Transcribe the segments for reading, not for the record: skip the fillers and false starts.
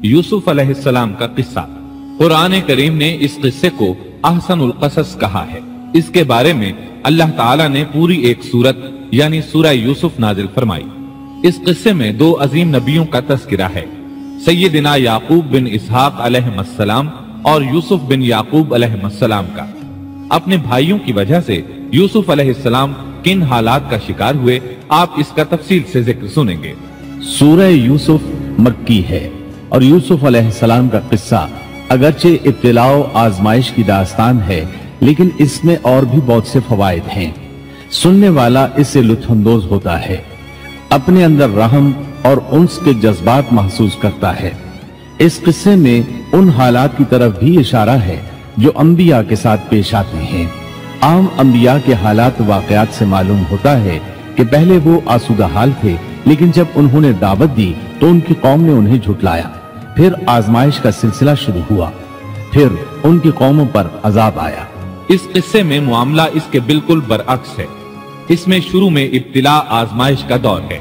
यूसुफ अलैहिस्सलाम का किस्सा। कुरान करीम ने इस किस्से को अहसनुल क़सस कहा है। इसके बारे में अल्लाह ताला ने पूरी एक सूरत यानी सूरह यूसुफ नाजिल फरमाई। इस किस्से में दो अजीम नबियों का तज़किरा है, सैयदना याकूब बिन इसहाक अलैहिस्सलाम और यूसुफ बिन याकूब अलैहिस्सलाम का। अपने भाइयों की वजह से यूसुफ अलैहिस्सलाम किन हालात का शिकार हुए, आप इसका तफसील से जिक्र सुनेंगे। सूरह यूसुफ मक्की है और यूसुफ अलैहिस्सलाम का किस्सा अगरचे इब्तिलाओ आजमाइश की दास्तान है, लेकिन इसमें और भी बहुत से फवायद हैं। सुनने वाला इससे लुत्फअंदोज होता है, अपने अंदर रहम और उन्स के जज्बात महसूस करता है। इस किस्से में उन हालात की तरफ भी इशारा है जो अंबिया के साथ पेश आते हैं। आम अंबिया के हालात वाकयात से मालूम होता है कि पहले वो आसूदा हाल थे, लेकिन जब उन्होंने दावत दी तो उनकी कौम ने उन्हें झुटलाया। फिर आजमाइश का सिलसिला शुरू हुआ, फिर उनकी कौमों पर अजाब आया। इस किस्से में मामला इसके बिल्कुल बरअक्स है। इसमें शुरू में इब्तिला आजमाइश का दौर है,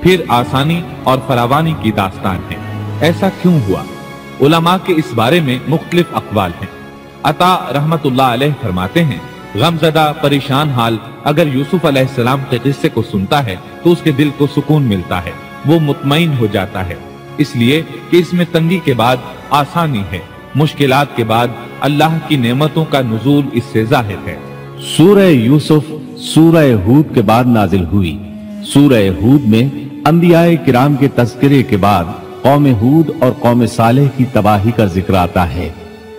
फिर आसानी और फरावानी की दास्तान है। ऐसा क्यों हुआ? उलमा के इस बारे में मुख्तलिफ अक़वाल हैं। अता रहमतुल्लाह अलैह फरमाते हैं, गमज़दा परेशान हाल अगर यूसुफ अलैहिस्सलाम के किस्से को सुनता है तो उसके दिल को सुकून मिलता है, वो मुतमईन हो जाता है, इसलिए कि इसमें तंगी के बाद आसानी है, मुश्किलात के बाद अल्लाह की नेमतों का नुज़ूल इससे ज़ाहिर है। सूरह यूसुफ सूरह हूद के बाद नाजिल हुई। सूरह हूद में अंबियाए किराम के तज़किरे के बाद कौम हूद और कौम सालेह की तबाही का जिक्र आता है।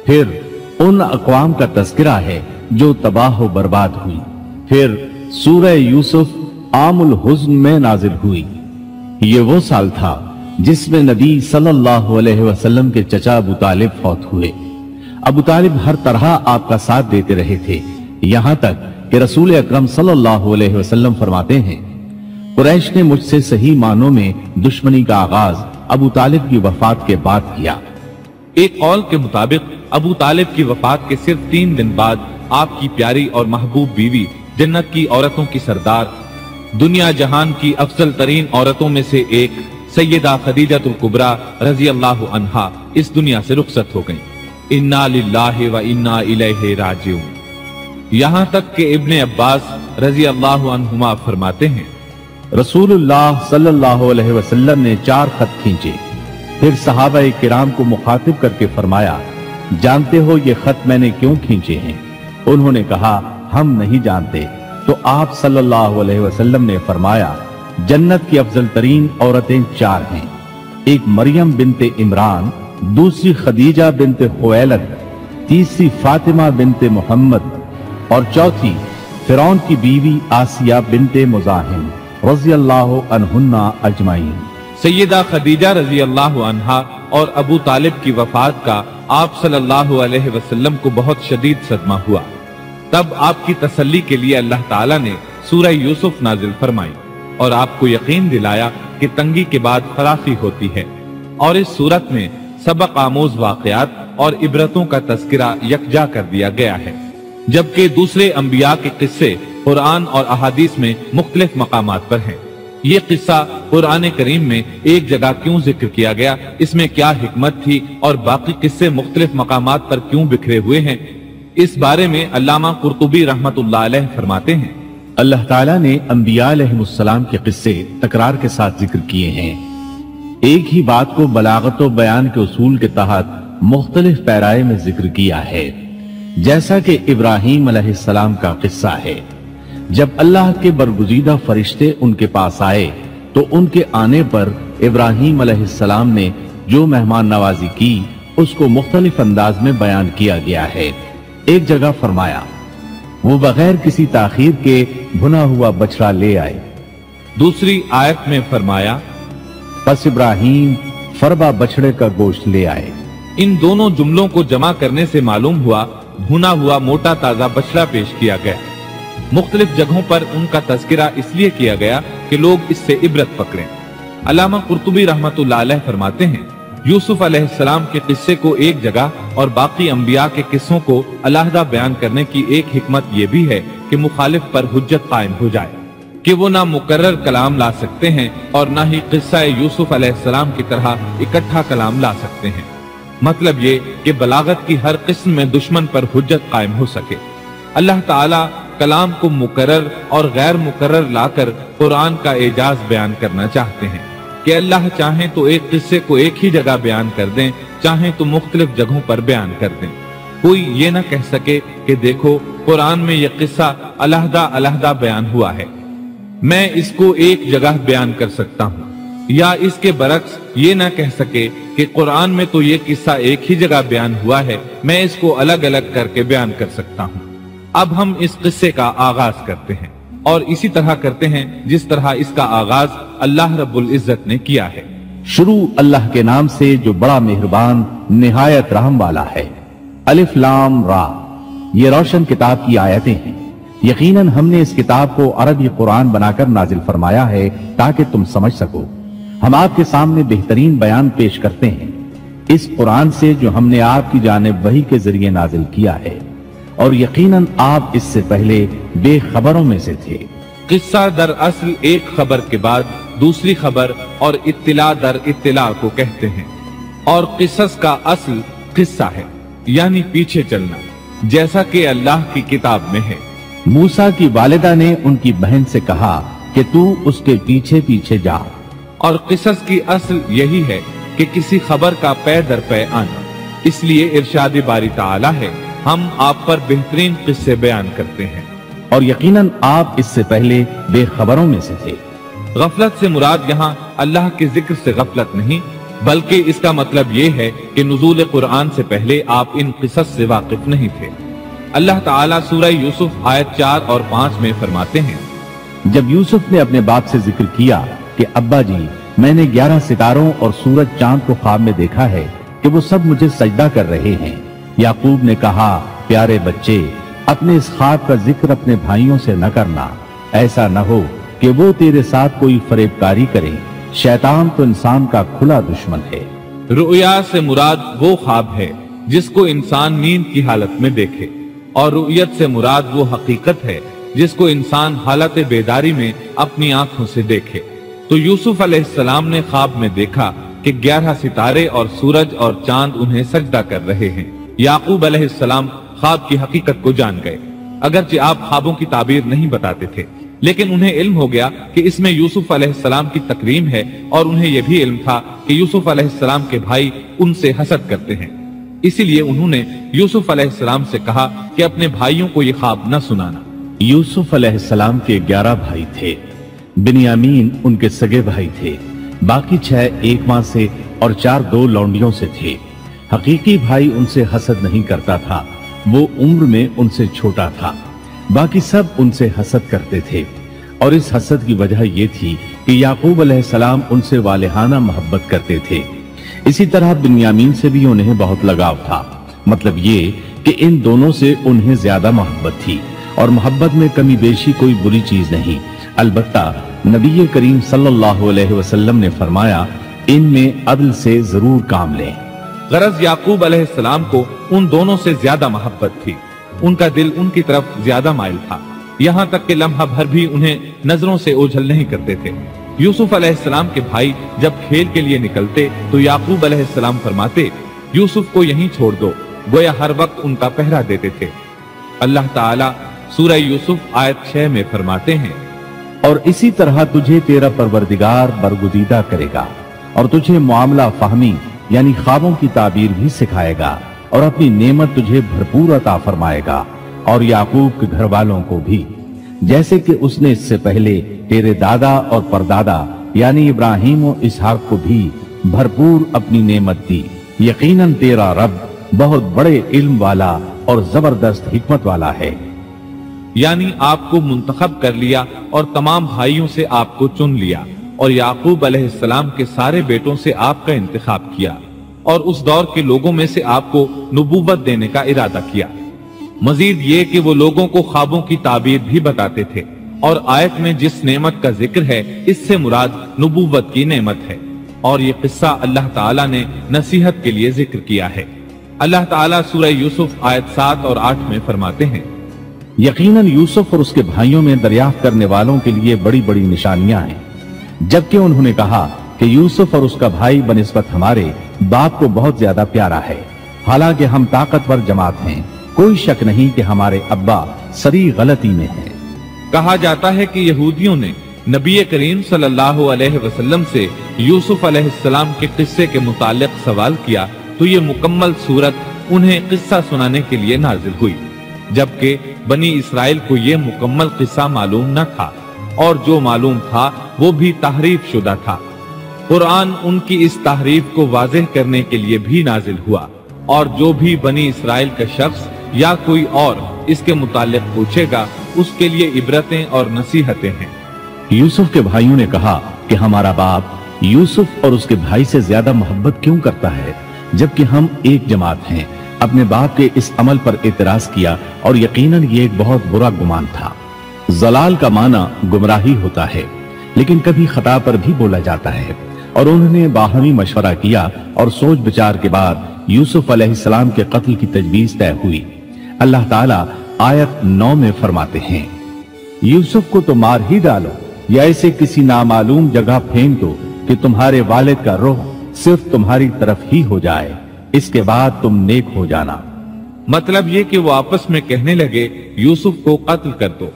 फिर उन अक़वाम का तज़किरा है जो तबाह व बर्बाद हुई। फिर सूरह यूसुफ आमुल हुज़्न में नाजिल हुई। ये वो साल था जिसमें नबी सल्लल्लाहु अलैहि वसल्लम के चचा अबू तालिब फौत हुए। अबू तालिब हर तरह आपका साथ देते रहे थे, यहाँ तक कि रसूल अकरम सल्लल्लाहु अलैहि वसल्लम फरमाते हैं, कुरैश ने मुझसे सही मानों में दुश्मनी का आगाज अबू तालिब की वफात के बाद किया। एक कौल के मुताबिक अबू तालिब की वफात के सिर्फ 3 दिन बाद आपकी प्यारी और महबूब बीवी, जन्नत की औरतों की सरदार, दुनिया जहान की अफजल तरीन औरतों में से एक सैयदा खदीजतुल कुबरा रजी अल्लाह अन्हा इस दुनिया से रुखसत हो गईं। इन्ना लिल्लाहि व इन्ना इलैहि राजिऊन। यहाँ तक कि इब्ने अब्बास रजी अल्लाह अन्हुमा फरमाते हैं, रसूलुल्लाह सल्लल्लाहु अलैहि वसल्लम ने 4 खत खींचे, फिर सहाबा किराम को मुखातिब करके फरमाया, जानते हो ये खत मैंने क्यों खींचे हैं? उन्होंने कहा, हम नहीं जानते। तो आप सल्लल्लाहु अलैहि वसल्लम ने फरमाया, जन्नत की अफजल तरीन औरतें 4 हैं। एक मरियम बिनते इमरान, दूसरी खदीजा बिनते खुवैलद, तीसरी फातिमा बिनते मोहम्मद और चौथी फिरौन की बीवी आसिया बिनते मुज़ाहिम रज़ी अल्लाह अन्हुन्ना अजमाइन। सैयदा खदीजा रज़ी अल्लाह अन्हा और अबू तालिब की वफात का आप सल्लल्लाहु अलैहि वसल्लम को बहुत शदीद सदमा हुआ। तब आपकी तसल्ली के लिए अल्लाह ताला ने सूरह यूसुफ नाजिल फरमाई और आपको यकीन दिलाया कि तंगी के बाद फराखी होती है। और इस सूरत में सबक आमोज वाक़यात और इबरतों का तज़किरा यकजा कर दिया गया है, जबकि दूसरे अंबिया के किस्से कुरान और अहादीस में मुख्तलिफ मकामात पर हैं। ये किस्सा कुरान करीम में एक जगह क्यों जिक्र किया गया, इसमें क्या हिकमत थी और बाकी किस्से मुख्तलिफ मकामात पर क्यों बिखरे हुए हैं, इस बारे में अल्लामा कुर्तुबी रहमतुल्लाह अलैह फरमाते हैं, अल्लाह ताला ने अंबिया अलैहिमुस्सलाम के किस्से तकरार के साथ जिक्र किए हैं। एक ही बात को बलागत व बयान के उसूल के तहत मुख्तलिफ पैराए में जिक्र किया है। जैसा कि इब्राहीम अलैहिस्सलाम का किस्सा है, जब अल्लाह के बरगुज़ीदा फरिश्ते उनके पास आए तो उनके आने पर इब्राहीम अलैहिस्सलाम ने जो मेहमान नवाजी की उसको मुख्तलिफ अंदाज में बयान किया गया है। एक जगह फरमाया, वो बगैर किसी ताखीर के भुना हुआ बछड़ा ले आए। दूसरी आयत में फरमाया, बस इब्राहीम फरबा बछड़े का गोश्त ले आए। इन दोनों जुमलों को जमा करने से मालूम हुआ भुना हुआ मोटा ताजा बछड़ा पेश किया गया। मुख्तलिफ जगहों पर उनका तज़किरा इसलिए किया गया कि लोग इससे इबरत पकड़ें। अल्लामा कुर्तुबी रहमतुल्लाह अलैह फरमाते हैं, यूसुफ अलैहिस्सलाम के किस्से को एक जगह और बाकी अंबिया के किस्सों को अलहदा बयान करने की एक हिकमत यह भी है कि मुखालिफ पर हुज्जत कायम हो जाए। کہ وہ نہ مقرر کلام لا سکتے ہیں اور نہ ہی قصہ یوسف علیہ السلام کی طرح اکٹھا کلام لا سکتے ہیں۔ مطلب یہ کہ بلاغت کی ہر قسم میں دشمن پر حجت قائم ہو سکے۔ اللہ تعالیٰ کلام کو مقرر اور غیر مقرر لا کر قرآن کا اعجاز بیان کرنا چاہتے ہیں کہ اللہ چاہیں تو ایک قصے کو ایک ہی جگہ بیان کر دیں، چاہیں تو مختلف جگہوں پر بیان کر دیں۔ کوئی یہ نہ کہہ سکے کہ دیکھو قرآن میں یہ قصہ علیحدہ علیحدہ بیان ہوا ہے، میں اس کو ایک جگہ بیان کر سکتا ہوں، یا اس کے برعکس یہ نہ کہہ سکے کہ قرآن میں تو یہ قصہ ایک ہی جگہ بیان ہوا ہے، میں اس کو الگ الگ کر کے بیان کر سکتا ہوں۔ اب ہم اس قصے کا آغاز کرتے ہیں اور اسی طرح کرتے ہیں جس طرح اس کا آغاز اللہ رب العزت نے کیا ہے۔ شروع اللہ کے نام سے جو بڑا مہربان نہایت رحم والا ہے۔ الف لام را، یہ روشن کتاب کی آیتیں ہیں۔ یقیناً ہم نے اس کتاب کو عربی قرآن بنا کر نازل فرمایا ہے تاکہ تم سمجھ سکو۔ ہم آپ کے سامنے بہترین بیان پیش کرتے ہیں اس قرآن سے جو ہم نے آپ کی جانب وحی کے ذریعے نازل کیا ہے، اور یقیناً آپ اس سے پہلے بے خبروں میں سے تھے۔ قصہ در اصل ایک خبر کے بعد دوسری خبر اور اطلاع در اطلاع کو کہتے ہیں، اور قصص کا اصل قصہ ہے یعنی پیچھے چلنا، جیسا کہ اللہ کی کتاب میں ہے۔ موسیٰ کی والدہ نے ان کی بہن سے کہا کہ تو اس کے پیچھے پیچھے جا، اور قصص کی اصل یہی ہے کہ کسی خبر کا پے در پے آنا۔ اس لیے ارشاد باری تعالی ہے، ہم آپ پر بہترین قصے بیان کرتے ہیں، اور یقیناً آپ اس سے پہلے بے خبروں میں سے تھے۔ غفلت سے مراد یہاں اللہ کے ذکر سے غفلت نہیں، بلکہ اس کا مطلب یہ ہے کہ نزول قرآن سے پہلے آپ ان قصص سے واقف نہیں تھے۔ اللہ تعالیٰ سورہ یوسف آیت 4 اور 5 میں فرماتے ہیں، جب یوسف نے اپنے باپ سے ذکر کیا کہ ابا جی، میں نے 11 ستاروں اور سورج چاند کو خواب میں دیکھا ہے کہ وہ سب مجھے سجدہ کر رہے ہیں، یعقوب نے کہا، پیارے بچے، اپنے اس خواب کا ذکر اپنے بھائیوں سے نہ کرنا، ایسا نہ ہو کہ وہ تیرے ساتھ کوئی فریب کاری کریں، شیطان تو انسان کا کھلا دشمن ہے۔ رؤیا سے مراد وہ خواب ہے جس کو انسان نیند کی حالت میں دیکھے، اور رؤیت سے مراد وہ حقیقت ہے جس کو انسان حالت بیداری میں اپنی آنکھوں سے دیکھے۔ تو یوسف علیہ السلام نے خواب میں دیکھا کہ 11 ستارے اور سورج اور چاند انہیں سجدہ کر رہے ہیں۔ یعقوب علیہ السلام خواب کی حقیقت کو جان گئے، اگرچہ آپ خوابوں کی تعبیر نہیں بتاتے تھے، لیکن انہیں علم ہو گیا کہ اس میں یوسف علیہ السلام کی تکریم ہے، اور انہیں یہ بھی علم تھا کہ یوسف علیہ السلام کے بھائی ان سے حسد کرتے ہیں۔ اسی لیے انہوں نے یوسف علیہ السلام سے کہا کہ اپنے بھائیوں کو یہ خواب نہ سنانا۔ یوسف علیہ السلام کے 11 بھائی تھے، بنیامین ان کے سگے بھائی تھے، باقی 6 ایک ماں سے اور 4 2 لونڈیوں سے تھے۔ حقیقی بھائی ان سے حسد نہیں کرتا تھا، وہ عمر میں ان سے چھوٹا تھا، باقی سب ان سے حسد کرتے تھے، اور اس حسد کی وجہ یہ تھی کہ یعقوب علیہ السلام ان سے والہانہ محبت کرتے تھے۔ اسی طرح بنیامین سے بھی انہیں بہت لگاؤ تھا، مطلب یہ کہ ان دونوں سے انہیں زیادہ محبت تھی، اور محبت میں کمی بیشی کوئی بری چیز نہیں۔ البتہ نبی کریم صلی اللہ علیہ وسلم نے فرمایا، ان میں عدل سے ضرور کام لیں۔ غرض یعقوب علیہ السلام کو ان دونوں سے زیادہ محبت تھی، ان کا دل ان کی طرف زیادہ مائل تھا، یہاں تک کہ لمحہ بھر بھی انہیں نظروں سے اوجھل نہیں کرتے تھے۔ یوسف علیہ السلام کے بھائی جب کھیل کے لیے نکلتے تو یعقوب علیہ السلام فرماتے، یوسف کو یہیں چھوڑ دو، گویا ہر وقت ان کا پہرا دیتے تھے۔ اللہ تعالیٰ سورہ یوسف آیت 6 میں فرماتے ہیں، اور اسی طرح تجھے تیرا پروردگار برگزیدہ کرے گا، اور تجھے معاملہ فہمی یعنی خوابوں کی تعبیر بھی سکھائے گا، اور اپنی نعمت تجھے بھرپور عطا فرمائے گا، اور یعقوب کے گھر والوں کو بھی، جیسے کہ اس نے اس سے پہلے تیرے دادا اور پردادا یعنی ابراہیم و اسحاق کو بھی بھرپور اپنی نعمت دی۔ یقیناً تیرا رب بہت بڑے علم والا اور زبردست حکمت والا ہے۔ یعنی آپ کو منتخب کر لیا اور تمام بھائیوں سے آپ کو چن لیا، اور یعقوب علیہ السلام کے سارے بیٹوں سے آپ کا انتخاب کیا، اور اس دور کے لوگوں میں سے آپ کو نبوت دینے کا ارادہ کیا۔ مزید یہ کہ وہ لوگوں کو خوابوں کی تعبیر بھی بتاتے تھے، اور آیت میں جس نعمت کا ذکر ہے اس سے مراد نبوت کی نعمت ہے، اور یہ قصہ اللہ تعالیٰ نے نصیحت کے لیے ذکر کیا ہے۔ اللہ تعالیٰ سورہ یوسف آیت 7 اور 8 میں فرماتے ہیں، यकीनन यूसुफ और उसके भाइयों में दरियाफ्त करने वालों के लिए बड़ी बड़ी निशानियां हैं। जबकि उन्होंने कहा कि यूसुफ और उसका भाई बनिस्बत हमारे बाप को बहुत ज्यादा प्यारा है, हालांकि हम ताकतवर जमात हैं, कोई शक नहीं कि हमारे अब्बा सरी गलती में हैं। कहा जाता है कि यहूदियों ने नबी करीम सल्लल्लाहु अलैहि वसल्लम से यूसुफ अलैहिस्सलाम के किस्से के मुतालिक सवाल किया तो ये मुकम्मल सूरत उन्हें किस्सा सुनाने के लिए नाजिल हुई, जबकि बनी इसराइल को ये मुकम्मल किस्सा मालूम न था और जो मालूम था वो भी तहरीफ शुदा था। कुरान उनकी इस तहरीफ को वाज़ेह करने के लिए भी नाजिल हुआ और जो भी बनी इसराइल का शख्स या कोई और इसके मुतालिक पूछेगा उसके लिए इबरतें और नसीहतें हैं। यूसुफ के भाइयों ने कहा कि हमारा बाप यूसुफ और उसके भाई से ज्यादा मोहब्बत क्यों करता है, जबकि हम एक जमात हैं। अपने बाप के इस अमल पर एतराज किया और यकीनन ये एक बहुत बुरा गुमान था। जलाल का माना गुमराही होता है, लेकिन कभी खता पर भी बोला जाता है। और उन्होंने बाहमी मशवरा किया और सोच विचार के बाद यूसुफ अलैहिस्सलाम के कत्ल की तजवीज तय हुई। अल्लाह ताला आयत 9 में फरमाते हैं, यूसुफ को तो मार ही डालो या इसे किसी नामालूम जगह फेंक दो कि तुम्हारे वालिद का रुख सिर्फ तुम्हारी तरफ ही हो जाए, इसके बाद तुम नेक हो जाना। मतलब ये कि वो आपस में कहने लगे यूसुफ को कत्ल कर दो।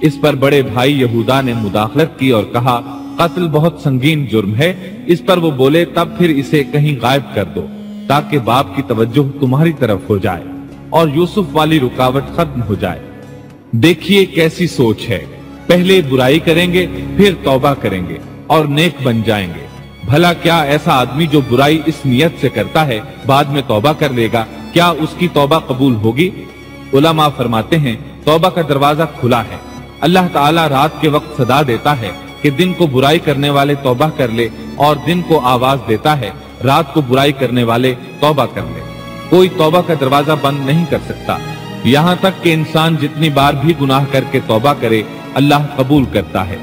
इस पर बड़े भाई यहूदा ने मुदाखलत की और कहा कत्ल बहुत संगीन जुर्म है। इस पर वो बोले तब फिर इसे कहीं गायब कर दो ताकि बाप की तवज्जो तुम्हारी तरफ हो जाए और यूसुफ वाली रुकावट खत्म हो जाए। देखिए कैसी सोच है, पहले बुराई करेंगे फिर तौबा करेंगे और नेक बन जाएंगे। भला क्या ऐसा आदमी जो बुराई इस नियत से करता है बाद में तौबा कर लेगा, क्या उसकी तौबा कबूल होगी? उलमा फरमाते हैं तौबा का दरवाजा खुला है। अल्लाह ताला रात के वक्त सदा देता है कि दिन को बुराई करने वाले तौबा कर ले और दिन को आवाज देता है रात को बुराई करने वाले तौबा कर ले। कोई तौबा का दरवाजा बंद नहीं कर सकता। यहाँ तक कि इंसान जितनी बार भी गुनाह करके तौबा करे अल्लाह कबूल करता है।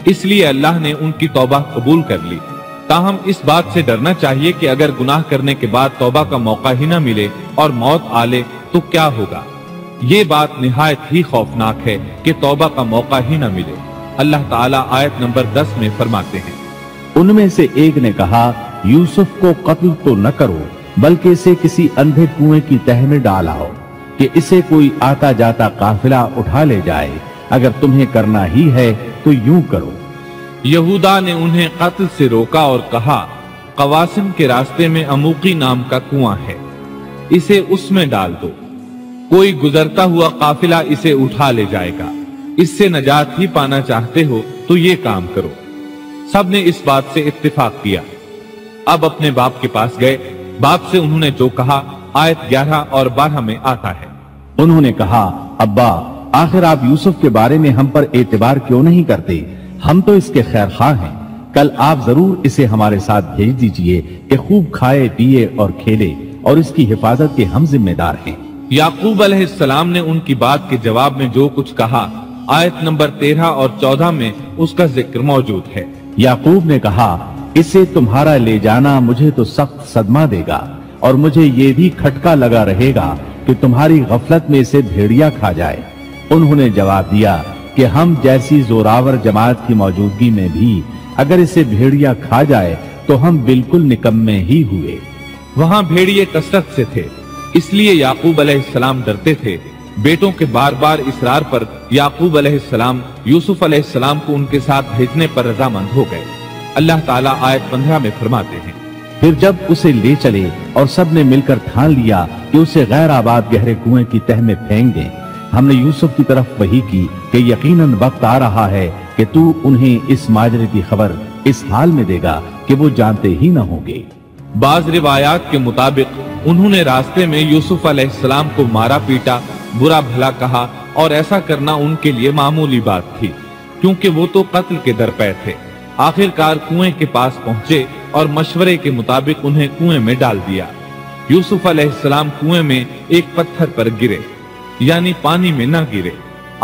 इसलिए अल्लाह ने उनकी तौबा कबूल कर ली। ताहम इस बात से डरना चाहिए कि अगर गुनाह करने के बाद तौबा का मौका ही न मिले और मौत आ ले तो क्या होगा। ये बात निहायत ही खौफनाक है कि तौबा का मौका ही न मिले। अल्लाह ताला आयत नंबर 10 में फरमाते हैं, उनमें से एक ने कहा यूसुफ को कत्ल तो न करो बल्कि इसे किसी अंधे कुएं की तह में डालाओ कि इसे कोई आता जाता काफिला उठा ले जाए। अगर तुम्हें करना ही है तो यूं करो। यहूदा ने उन्हें कत्ल से रोका और कहा कवासिम के रास्ते में अमूकी नाम का कुआं है, इसे उसमें डाल दो, कोई गुजरता हुआ काफिला इसे उठा ले जाएगा। इससे नजात ही पाना चाहते हो तो ये काम करो। सब ने इस बात से इत्तेफाक किया। अब अपने बाप के पास गए। बाप से उन्होंने जो कहा आयत 11 और 12 में आता है। उन्होंने कहा अब्बा आखिर आप यूसुफ के बारे में हम पर एतबार क्यों नहीं करते? हम तो इसके खैर खा हैं। कल आप जरूर इसे हमारे साथ भेज दीजिए कि खूब खाए पिए और खेले और इसकी हिफाजत के हम जिम्मेदार हैं। याकूब अलैहिस्सलाम ने उनकी बात के जवाब में जो कुछ कहा आयत नंबर 13 और 14 में उसका जिक्र मौजूद है। याकूब ने कहा इसे तुम्हारा ले जाना मुझे तो सख्त सदमा देगा और मुझे ये भी खटका लगा रहेगा कि तुम्हारी गफलत में इसे भेड़िया खा जाए। उन्होंने जवाब दिया कि हम जैसी जोरावर जमात की मौजूदगी में भी अगर इसे भेड़िया खा जाए तो हम बिल्कुल निकम्मे ही हुए। वहां भेड़िए कसरत से थे, इसलिए याकूब अलैहिस्सलाम डरते थे। बेटों के बार बार इसरार पर याकूब अलैहिस्सलाम यूसुफ अलैहिस्सलाम को उनके साथ भेजने पर रजामंद हो गए। अल्लाह ताला आयत 15 में फरमाते हैं, फिर जब उसे ले चले और सब ने मिलकर ठान लिया कि उसे गैर आबाद गहरे कुएं की तह में फेंक दें, हमने यूसुफ की तरफ वही की कि यकीनन वक्त आ रहा है कि तू उन्हें इस माजरे की खबर इस हाल में देगा कि वो जानते ही न होंगे। बाज रिवायात के मुताबिक उन्होंने रास्ते में यूसुफ अलैहिस्सलाम को मारा पीटा, बुरा भला कहा और ऐसा करना उनके लिए मामूली बात थी क्योंकि वो तो कत्ल के दरपे थे। आखिरकार कुएं के पास पहुंचे और मशवरे के मुताबिक उन्हें कुएं में डाल दिया। यूसुफ अलैहिस्सलाम कुएं में एक पत्थर पर गिरे, यानी पानी में न गिरे।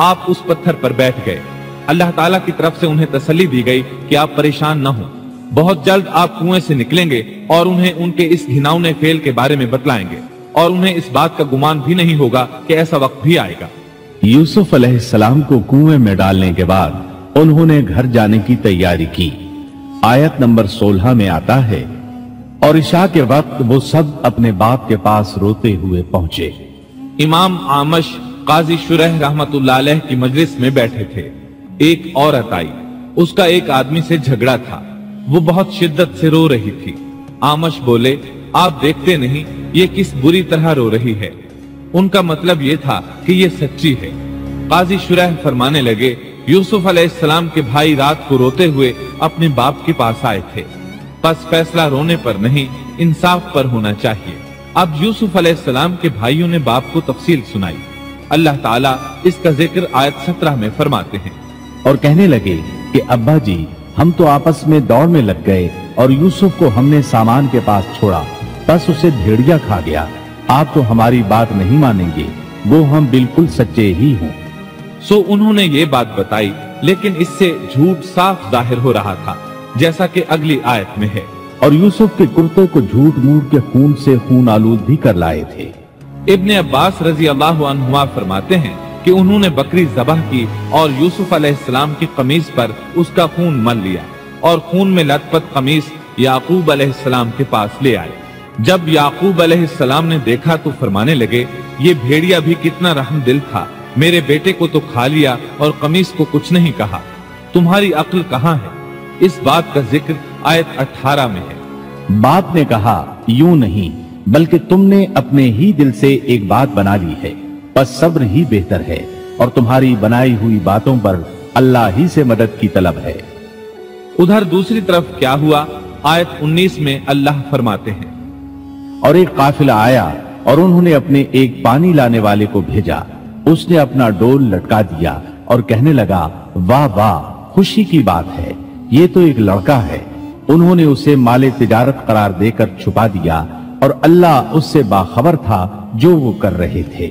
आप उस पत्थर पर बैठ गए। अल्लाह ताला की तरफ से उन्हें तसल्ली दी गई कि आप परेशान न हो, बहुत जल्द आप कुएं से निकलेंगे और उन्हें उनके इस घिनौने फेल के बारे में बतलाएंगे और उन्हें इस बात का गुमान भी नहीं होगा कि ऐसा वक्त भी आएगा। यूसुफ अलैहिस्सलाम को कुएं में डालने के बाद उन्होंने घर जाने की तैयारी की। आयत नंबर 16 में आता है, और इशा के वक्त वो सब अपने बाप के पास रोते हुए पहुंचे। इमाम आमश काजी शुरह रहमतुल्लाह अलैह की मजलिस में बैठे थे। एक औरत आई, उसका एक आदमी से झगड़ा था। वो बहुत शिद्दत से रो रही थी। आमश बोले, आप देखते नहीं ये किस बुरी तरह रो रही है। उनका मतलब ये था कि ये सच्ची है। काजी शुरह फरमाने लगे, यूसुफ अलैहिस्सलाम के भाई रात को रोते हुए अपने बाप के पास आए थे, बस फैसला रोने पर नहीं इंसाफ पर होना चाहिए। अब यूसुफ अलैहिस्सलाम के भाइयों ने बाप को तफसील सुनाई। अल्लाह ताला इसका जिक्र आयत 17 में फरमाते हैं, और कहने लगे कि अब्बा जी, हम तो आपस में दौड़ में लग गए और यूसुफ को हमने सामान के पास छोड़ा, बस उसे भेड़िया खा गया। आप तो हमारी बात नहीं मानेंगे, वो हम बिल्कुल सच्चे ही हों। सो उन्होंने ये बात बताई, लेकिन इससे झूठ साफ जाहिर हो रहा था, जैसा कि अगली आयत में है। और यूसुफ के कुर्ते को झूठ मूठ के खून से खून आलूद भी कर लाए थे। इब्ने अब्बास रजी अल्लाह अन्हुमा फरमाते हैं कि उन्होंने बकरी ज़बह की और यूसुफ अलैहिस्सलाम की कमीज पर उसका खून मल लिया और खून में लथपथ कमीज याकूब अलैहिस्सलाम के पास ले आए। जब याकूब अलैहिस्सलाम ने देखा तो फरमाने लगे, ये भेड़िया भी कितना रहमदिल था, मेरे बेटे को तो खा लिया और कमीज को कुछ नहीं कहा। तुम्हारी अक्ल कहाँ है? इस बात का जिक्र आयत 18 में है। बाप ने कहा, यूं नहीं, बल्कि तुमने अपने ही दिल से एक बात बना ली है, बस सब्र ही बेहतर है, और तुम्हारी बनाई हुई बातों पर अल्लाह ही से मदद की तलब है। उधर दूसरी तरफ क्या हुआ? आयत 19 में अल्लाह फरमाते हैं, और एक काफिला आया और उन्होंने अपने एक पानी लाने वाले को भेजा। उसने अपना डोल लटका दिया और कहने लगा, वाह वाह, खुशी की बात है, ये तो एक लड़का है। उन्होंने उसे माले तिजारत करार देकर छुपा दिया और अल्लाह उससे बाखबर था जो वो कर रहे थे।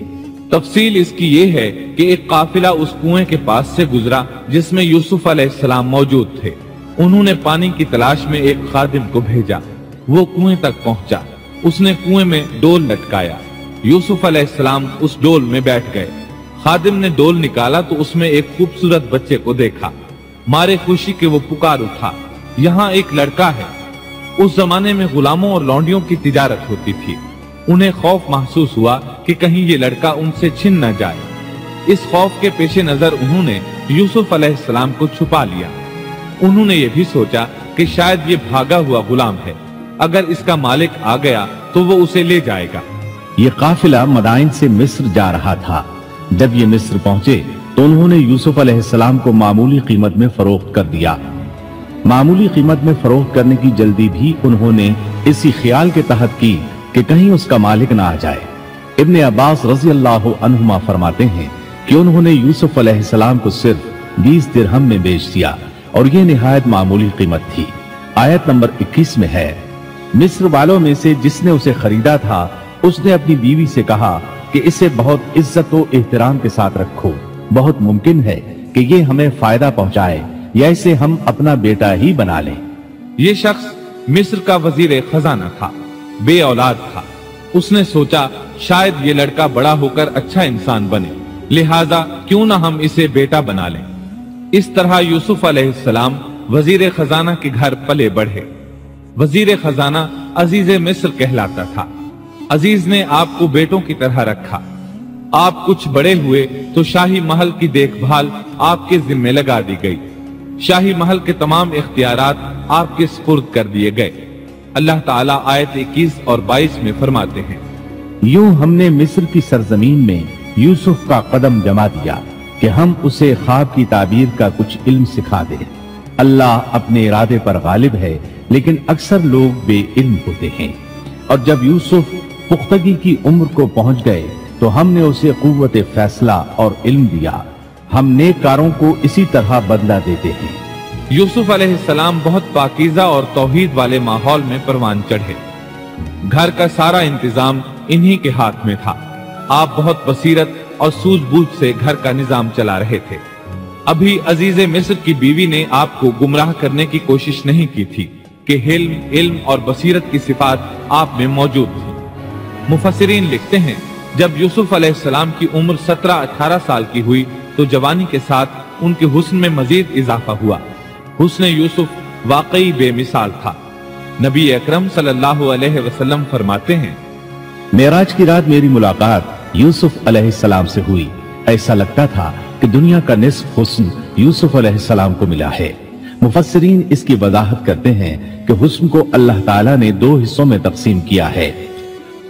तफसील इसकी ये है कि एक काफिला उस कुएं के पास से गुजरा जिसमें यूसुफ अलैहिस्सलाम मौजूद थे। उन्होंने पानी की तलाश में एक खादिम को भेजा। वो कुएं तक पहुंचा, उसने कुएं में डोल लटकाया। यूसुफ अलैहिस्सलाम उस डोल में बैठ गए। खादिम ने डोल निकाला तो उसमें एक खूबसूरत बच्चे को देखा। मारे खुशी के वो पुकार उठा, यहाँ एक लड़का है। उस जमाने में गुलामों और लौंडियों की तिजारत होती थी। उन्हें खौफ महसूस हुआ कि कहीं ये लड़का उनसे छिन न जाए। इस खौफ के पेशे नजर उन्होंने यूसुफ अलैहिस्सलाम को छुपा लिया। उन्होंने ये भी सोचा कि शायद ये भागा हुआ गुलाम है, अगर इसका मालिक आ गया तो वो उसे ले जाएगा। ये काफिला मदाइन से मिस्र जा रहा था। जब ये मिस्र पहुंचे तो उन्होंने यूसुफ अलैहिस्सलाम को मामूली कीमत में फरोख्त कर दिया। मामूली कीमत में फरोख्त करने की जल्दी भी उन्होंने इसी ख्याल के तहत की कि कहीं उसका मालिक ना आ जाए। इब्ने अब्बास रज़ी अल्लाह अन्हुमा फरमाते हैं कि उन्होंने यूसुफ अलैहिस्सलाम को सिर्फ 20 दिरहम में बेच दिया और ये निहायत मामूली कीमत थी। आयत नंबर 21 में है, मिस्र वालों में से जिसने उसे खरीदा था उसने अपनी बीवी से कहा कि इसे बहुत इज्जत और एहतराम के साथ रखो। बहुत मुमकिन है कि ये हमें फायदा पहुंचाए या इसे हम अपना बेटा ही बना लें। ये शख्स मिस्र का वजीर खजाना था, बे औलाद था। उसने सोचा शायद ये लड़का बड़ा होकर अच्छा इंसान बने, लिहाजा क्यों ना हम इसे बेटा बना लें। इस तरह यूसुफ अलैहिस्सलाम वजीर खजाना के घर पले बढ़े। वजीर खजाना अजीज मिस्र कहलाता था। अजीज ने आपको बेटों की तरह रखा। आप कुछ बड़े हुए तो शाही महल की देखभाल आपके जिम्मे लगा दी गई। शाही महल के तमाम इख्तियारात आपके सुपुर्द कर दिए गए। अल्लाह ताला आयत 21 और 22 में फरमाते हैं, यूं हमने मिस्र की सरजमीन में यूसुफ का कदम जमा दिया कि हम उसे ख्वाब की ताबीर का कुछ इल्म सिखा दें। अल्लाह अपने इरादे पर गालिब है, लेकिन अक्सर लोग बेइल्म होते हैं। और जब यूसुफ पुख्तगी की उम्र को पहुंच गए तो हमने उसे कुव्वत फैसला और इल्म दिया। हम नेककारों को इसी तरह बदला देते हैं। यूसुफ अलैहिस्सलाम बहुत पाकीज़ा और तौहीद वाले माहौल में परवान चढ़े। घर का सारा इंतजाम इन्हीं के हाथ में था। आप बहुत बसीरत और सूझबूझ से घर का निजाम चला रहे थे। अभी अजीज़े मिस्र की बीवी ने आपको गुमराह करने की कोशिश नहीं की थी कि हिल्म, इल्म और बसीरत की सिफात आप में मौजूद थी। मुफस्सिरीन लिखते हैं जब यूसुफ अलैहिस्सलाम की उम्र 17-18 साल की हुई तो जवानी के साथ उनके हुस्न में मजीद इजाफा हुआ। हुस्न यूसुफ वाकई बेमिसाल था। नबी अकरम सल्लल्लाहु अलैहि वसल्लम फरमाते हैं, मेराज की रात मेरी मुलाकात यूसुफ अलैहिस्सलाम से हुई। ऐसा लगता था कि दुनिया का निस्फ हुस्न यूसुफ अलैहिस्सलाम को मिला है। मुफस्सिरीन इसकी वजाहत करते हैं कि हुस्न को अल्लाह ताला ने दो हिस्सों में तकसीम किया है।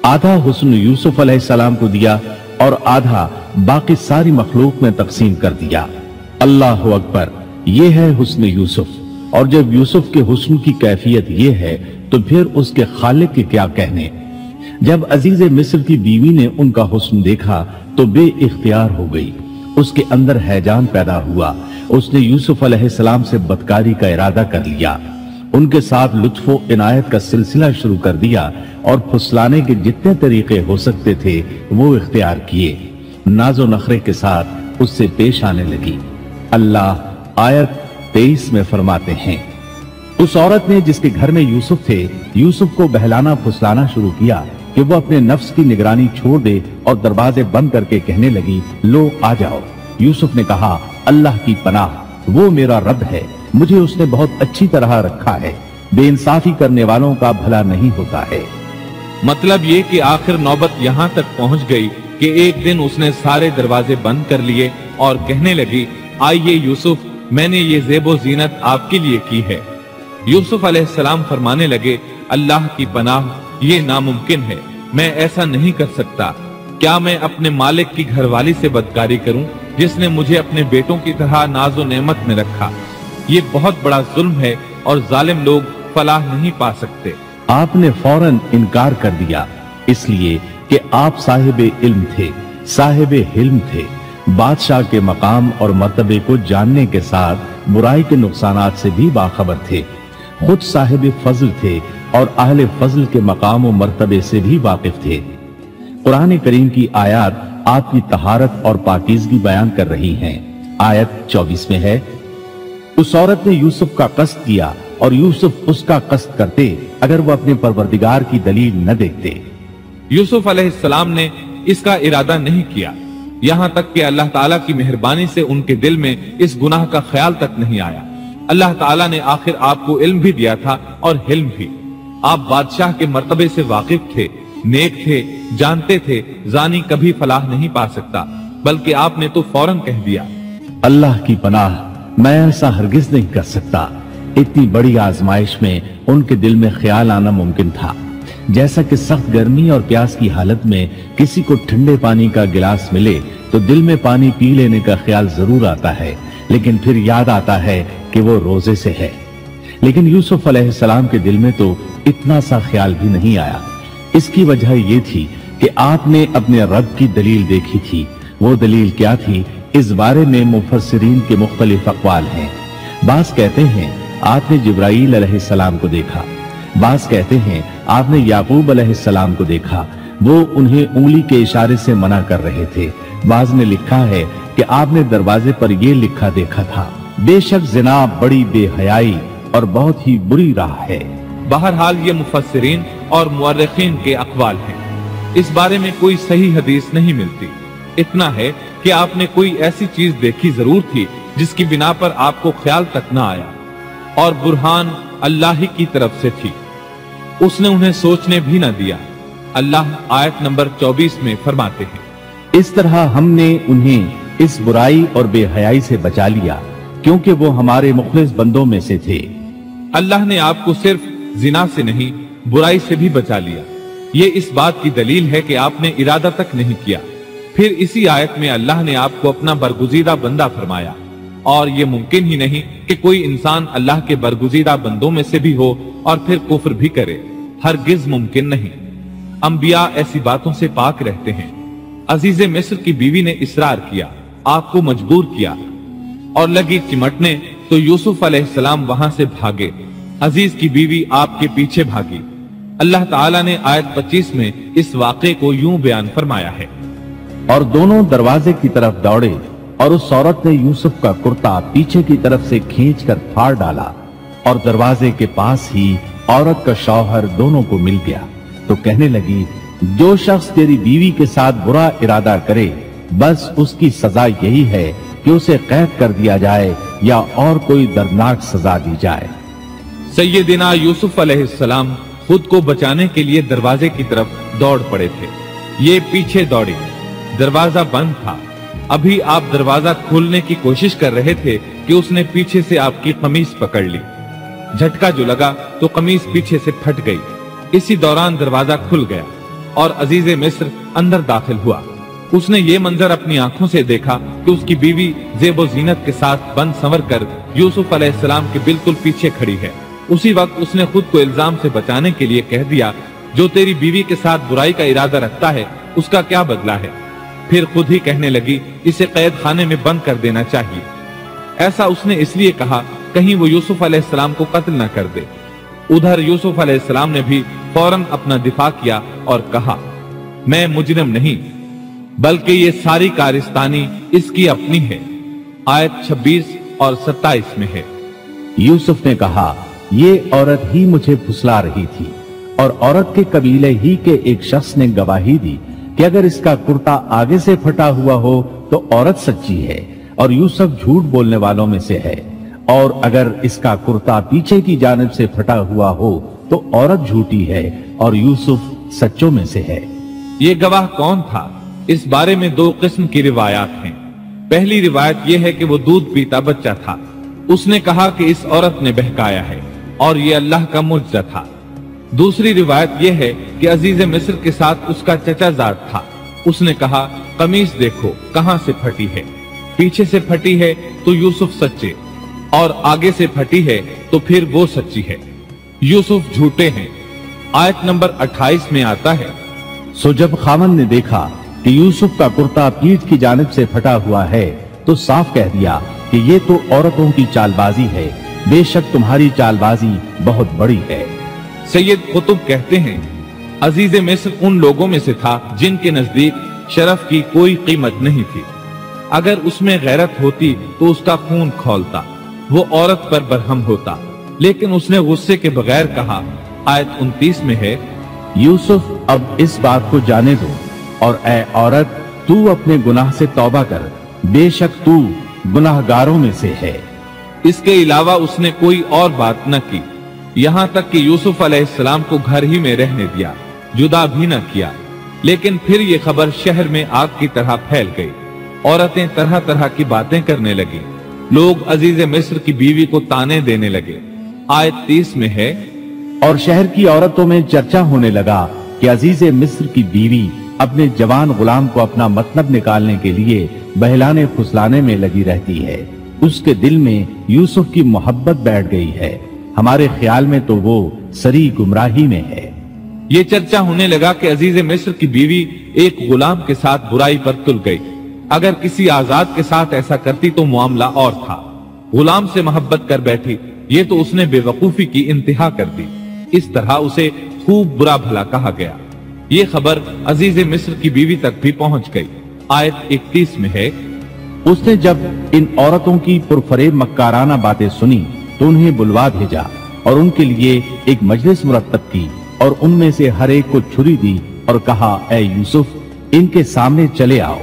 आधा हुस्न यूसुफ अलैहिस्सलाम को दिया और आधा बाकी सारी मखलूक में तकसीम कर दिया। अल्लाह अकबर, ये है हुस्न यूसुफ। और जब यूसुफ के हुस्न की कैफियत ये है तो फिर उसके खालिक के क्या कहने। जब अजीज मिस्र की बीवी ने उनका हुस्न देखा तो बेइख्तियार हो गई। उसके अंदर हैजान पैदा हुआ। उसने यूसुफ अलैहिस्सलाम से बदकारी का इरादा कर लिया। उनके साथ लुत्फो इनायत का सिलसिला शुरू कर दिया और फुसलाने के जितने तरीके हो सकते थे वो इख्तियार किए। नाजो नखरे के साथ उससे पेश आने लगी। अल्लाह आयत 23 में फरमाते हैं, उस औरत ने जिसके घर में यूसुफ थे, यूसुफ को बहलाना फुसलाना शुरू किया कि वो अपने नफ्स की निगरानी छोड़ दे और दरवाजे बंद करके कहने लगी, लो आ जाओ। यूसुफ ने कहा, अल्लाह की पनाह, वो मेरा रब है, मुझे उसने बहुत अच्छी तरह रखा है। बेइंसाफी करने वालों का भला नहीं होता है। मतलब ये कि आखिर नौबत यहाँ तक पहुँच गई कि एक दिन उसने सारे दरवाजे बंद कर लिए और कहने लगी, आइए यूसुफ, मैंने ये ज़ेबो ज़ीनत आपके लिए की है। यूसुफ अलैहिस्सलाम फरमाने लगे, अल्लाह की पनाह, ये नामुमकिन है, मैं ऐसा नहीं कर सकता। क्या मैं अपने मालिक की घरवाली से बदकारी करूं जिसने मुझे अपने बेटों की तरह नाजो नेमत में रखा। ये बहुत बड़ा जुल्म है और जालिम लोग फलाह नहीं पा सकते। आपने फौरन इनकार कर दिया इसलिए कि आप साहिबे इल्म थे, साहिबे हिल्म थे, बादशाह के मकाम और मर्तबे को जानने के साथ बुराई के नुकसानात से भी बाखबर थे। खुद साहिब फजल थे और अहले फजल के मकाम और मर्तबे से भी वाकिफ थे। कुरान करीम की आयत आपकी तहारत और पाकीज़गी बयान कर रही हैं। आयत 24 में है, उस औरत ने यूसुफ का कस्द किया और यूसुफ उसका कस्द करते अगर वो अपने परवरदिगार की दलील न देखते। यूसुफ अलैहिस्सलाम ने इसका इरादा नहीं किया, यहाँ तक कि अल्लाह ताला की मेहरबानी से उनके दिल में इस गुनाह का ख्याल तक नहीं आया। अल्लाह ताला ने आखिर आपको इल्म भी दिया था और हिल्म भी। आप बादशाह के मर्तबे से वाकिफ थे, नेक थे, जानते थे जानी कभी फलाह नहीं पा सकता, बल्कि आपने तो फौरन कह दिया, अल्लाह की पनाह, मैं ऐसा हरगिज नहीं कर सकता। इतनी बड़ी आजमाइश में उनके दिल में ख्याल आना मुमकिन था। जैसा कि सख्त गर्मी और प्यास की हालत में किसी को ठंडे पानी का गिलास मिले तो दिल में पानी पी लेने का ख्याल जरूर आता है, लेकिन फिर याद आता है कि वो रोजे से है। लेकिन यूसुफ अलैहिस्सलाम के दिल में तो इतना सा ख्याल भी नहीं आया। इसकी वजह ये थी कि आपने अपने रब की दलील देखी थी। वो दलील क्या थी, इस बारे में मुफस्सिरीन के मुख्तलिफ अक़वाल हैं। बाज़ कहते हैं आपने जिब्राईल अलैहिस्सलाम को देखा, बाज़ कहते हैं आपने याकूब अलैहिस्सलाम को देखा, वो उन्हें उंगली के इशारे से मना कर रहे थे। बाज़ ने लिखा है कि आपने दरवाजे पर ये लिखा देखा था, बेशक ज़िना बड़ी बेहयाई और बहुत ही बुरी राह है। बहरहाल ये मुफस्सिरीन और मुअर्रिखीन के अक़वाल हैं। इस बारे में कोई सही हदीस नहीं मिलती। इतना है कि आपने कोई ऐसी चीज देखी जरूर थी जिसकी बिना पर आपको ख्याल तक न आया, और बुरहान अल्लाह ही की तरफ से थी, उसने उन्हें सोचने भी न दिया। अल्लाह आयत नंबर 24 में फरमाते हैं, इस तरह हमने उन्हें इस बुराई और बेहयाई से बचा लिया क्योंकि वो हमारे मुखलिस बंदों में से थे। अल्लाह ने आपको सिर्फ जिना से नहीं बुराई से भी बचा लिया। ये इस बात की दलील है कि आपने इरादा तक नहीं किया। फिर इसी आयत में अल्लाह ने आपको अपना बरगुज़ीदा बंदा फरमाया, और ये मुमकिन ही नहीं कि कोई इंसान अल्लाह के बरगुज़ीदा बंदों में से भी हो और फिर कुफ्र भी करे। हरगिज मुमकिन नहीं। अंबिया ऐसी बातों से पाक रहते हैं। अजीज़े मिस्र की बीवी ने इसरार किया, आपको मजबूर किया और लगी चिमटने तो यूसुफ अलैहिस्सलाम वहां से भागे। अजीज की बीवी आपके पीछे भागी। अल्लाह ताला ने आयत 25 में इस वाक़े को यूं बयान फरमाया है, और दोनों दरवाजे की तरफ दौड़े और उस औरत ने यूसुफ का कुर्ता पीछे की तरफ से खींचकर फाड़ डाला और दरवाजे के पास ही औरत का शौहर दोनों को मिल गया। तो कहने लगी, जो शख्स तेरी बीवी के साथ बुरा इरादा करे, बस उसकी सजा यही है कि उसे कैद कर दिया जाए या और कोई दर्दनाक सजा दी जाए। सैयदना यूसुफ अलैहिस्सलाम खुद को बचाने के लिए दरवाजे की तरफ दौड़ पड़े थे। ये पीछे दौड़े, दरवाजा बंद था। अभी आप दरवाजा खोलने की कोशिश कर रहे थे कि उसने पीछे से आपकी कमीज पकड़ ली। झटका जो लगा तो कमीज पीछे से फट गई। इसी दौरान दरवाजा खुल गया और अजीज मिस्र अंदर दाखिल हुआ। उसने ये मंजर अपनी आंखों से देखा कि उसकी बीवी ज़ेबो ज़ीनत के साथ बन संवर कर यूसुफ अलैहिस्सलाम के बिल्कुल पीछे खड़ी है। उसी वक्त उसने खुद को इल्जाम से बचाने के लिए कह दिया, जो तेरी बीवी के साथ बुराई का इरादा रखता है उसका क्या बदला है। फिर खुद ही कहने लगी, इसे कैद खाने में बंद कर देना चाहिए। ऐसा उसने इसलिए कहा कहीं वो यूसुफ अलैहिस्सलाम को कत्ल न कर दे। उधर यूसुफ अलैहिस्सलाम ने भी फौरन अपना दिफा किया और कहा, मैं मुजरिम नहीं, बल्कि ये सारी कारिस्तानी इसकी अपनी है। आयत 26 और 27 में है। यूसुफ ने कहा, ये औरत ही मुझे फुसला रही थी और औरत के कबीले ही के एक शख्स ने गवाही दी कि अगर इसका कुर्ता आगे से फटा हुआ हो तो औरत सच्ची है और यूसुफ झूठ बोलने वालों में से है, और अगर इसका कुर्ता पीछे की जानिब से फटा हुआ हो तो औरत झूठी है और यूसुफ सच्चों में से है। ये गवाह कौन था? इस बारे में दो किस्म की रिवायात हैं। पहली रिवायत यह है कि वो दूध पीता बच्चा था। उसने कहा कि इस औरत ने बहकाया है और ये अल्लाह का मुजज़ा था। दूसरी रिवायत यह है कि अजीज मिस्र के साथ उसका चचाजाद था। उसने कहा, कमीज देखो कहां से फटी है, पीछे से फटी है तो यूसुफ सच्चे, और आगे से फटी है तो फिर वो सच्ची है, यूसुफ झूठे हैं। आयत नंबर 28 में आता है, सो जब खामन ने देखा कि यूसुफ का कुर्ता पीठ की जानिब से फटा हुआ है तो साफ कह दिया कि ये तो औरतों की चालबाजी है, बेशक तुम्हारी चालबाजी बहुत बड़ी है। सैयद कुतुब कहते हैं, अजीज मिस्र उन लोगों में से था जिनके नजदीक शरफ की कोई कीमत नहीं थी। अगर उसमें गैरत होती तो उसका खून खौलता, वो औरत पर बरहम होता, लेकिन उसने गुस्से के बगैर कहा। आयत 29 में है, यूसुफ अब इस बात को जाने दो और ऐ औरत तू अपने गुनाह से तौबा कर, बेशक तू गुनाहगारों में से है। इसके अलावा उसने कोई और बात न की, यहाँ तक कि यूसुफ अलैहिस्सलाम को घर ही में रहने दिया, जुदा भी न किया। लेकिन फिर ये खबर शहर में आग की तरह फैल गई। औरतें तरह तरह की बातें करने लगी। लोग अजीज मिस्र की बीवी को ताने देने लगे। आयत 30 में है, और शहर की औरतों में चर्चा होने लगा कि अजीज मिस्र की बीवी अपने जवान गुलाम को अपना मतलब निकालने के लिए बहलाने फुसलाने में लगी रहती है। उसके दिल में यूसुफ की मोहब्बत बैठ गई है, हमारे ख्याल में तो वो सरी गुमराही में है। ये चर्चा होने लगा कि अजीज मिस्र की बीवी एक गुलाम के साथ बुराई पर तुल गई। अगर किसी आजाद के साथ ऐसा करती तो मामला और था। गुलाम से मोहब्बत कर बैठी, ये तो उसने बेवकूफी की इंतहा कर दी। इस तरह उसे खूब बुरा भला कहा गया। ये खबर अजीज मिस्र की बीवी तक भी पहुंच गई। आयत 31 में है, उसने जब इन औरतों की पुरफरेब मक्काराना बातें सुनी तो उन्हें बुलवा भेजा और उनके लिए एक मजलिस मुरत्तब की और उनमें से हर एक को छुरी दी और कहा, ऐ यूसुफ, इनके सामने चले आओ।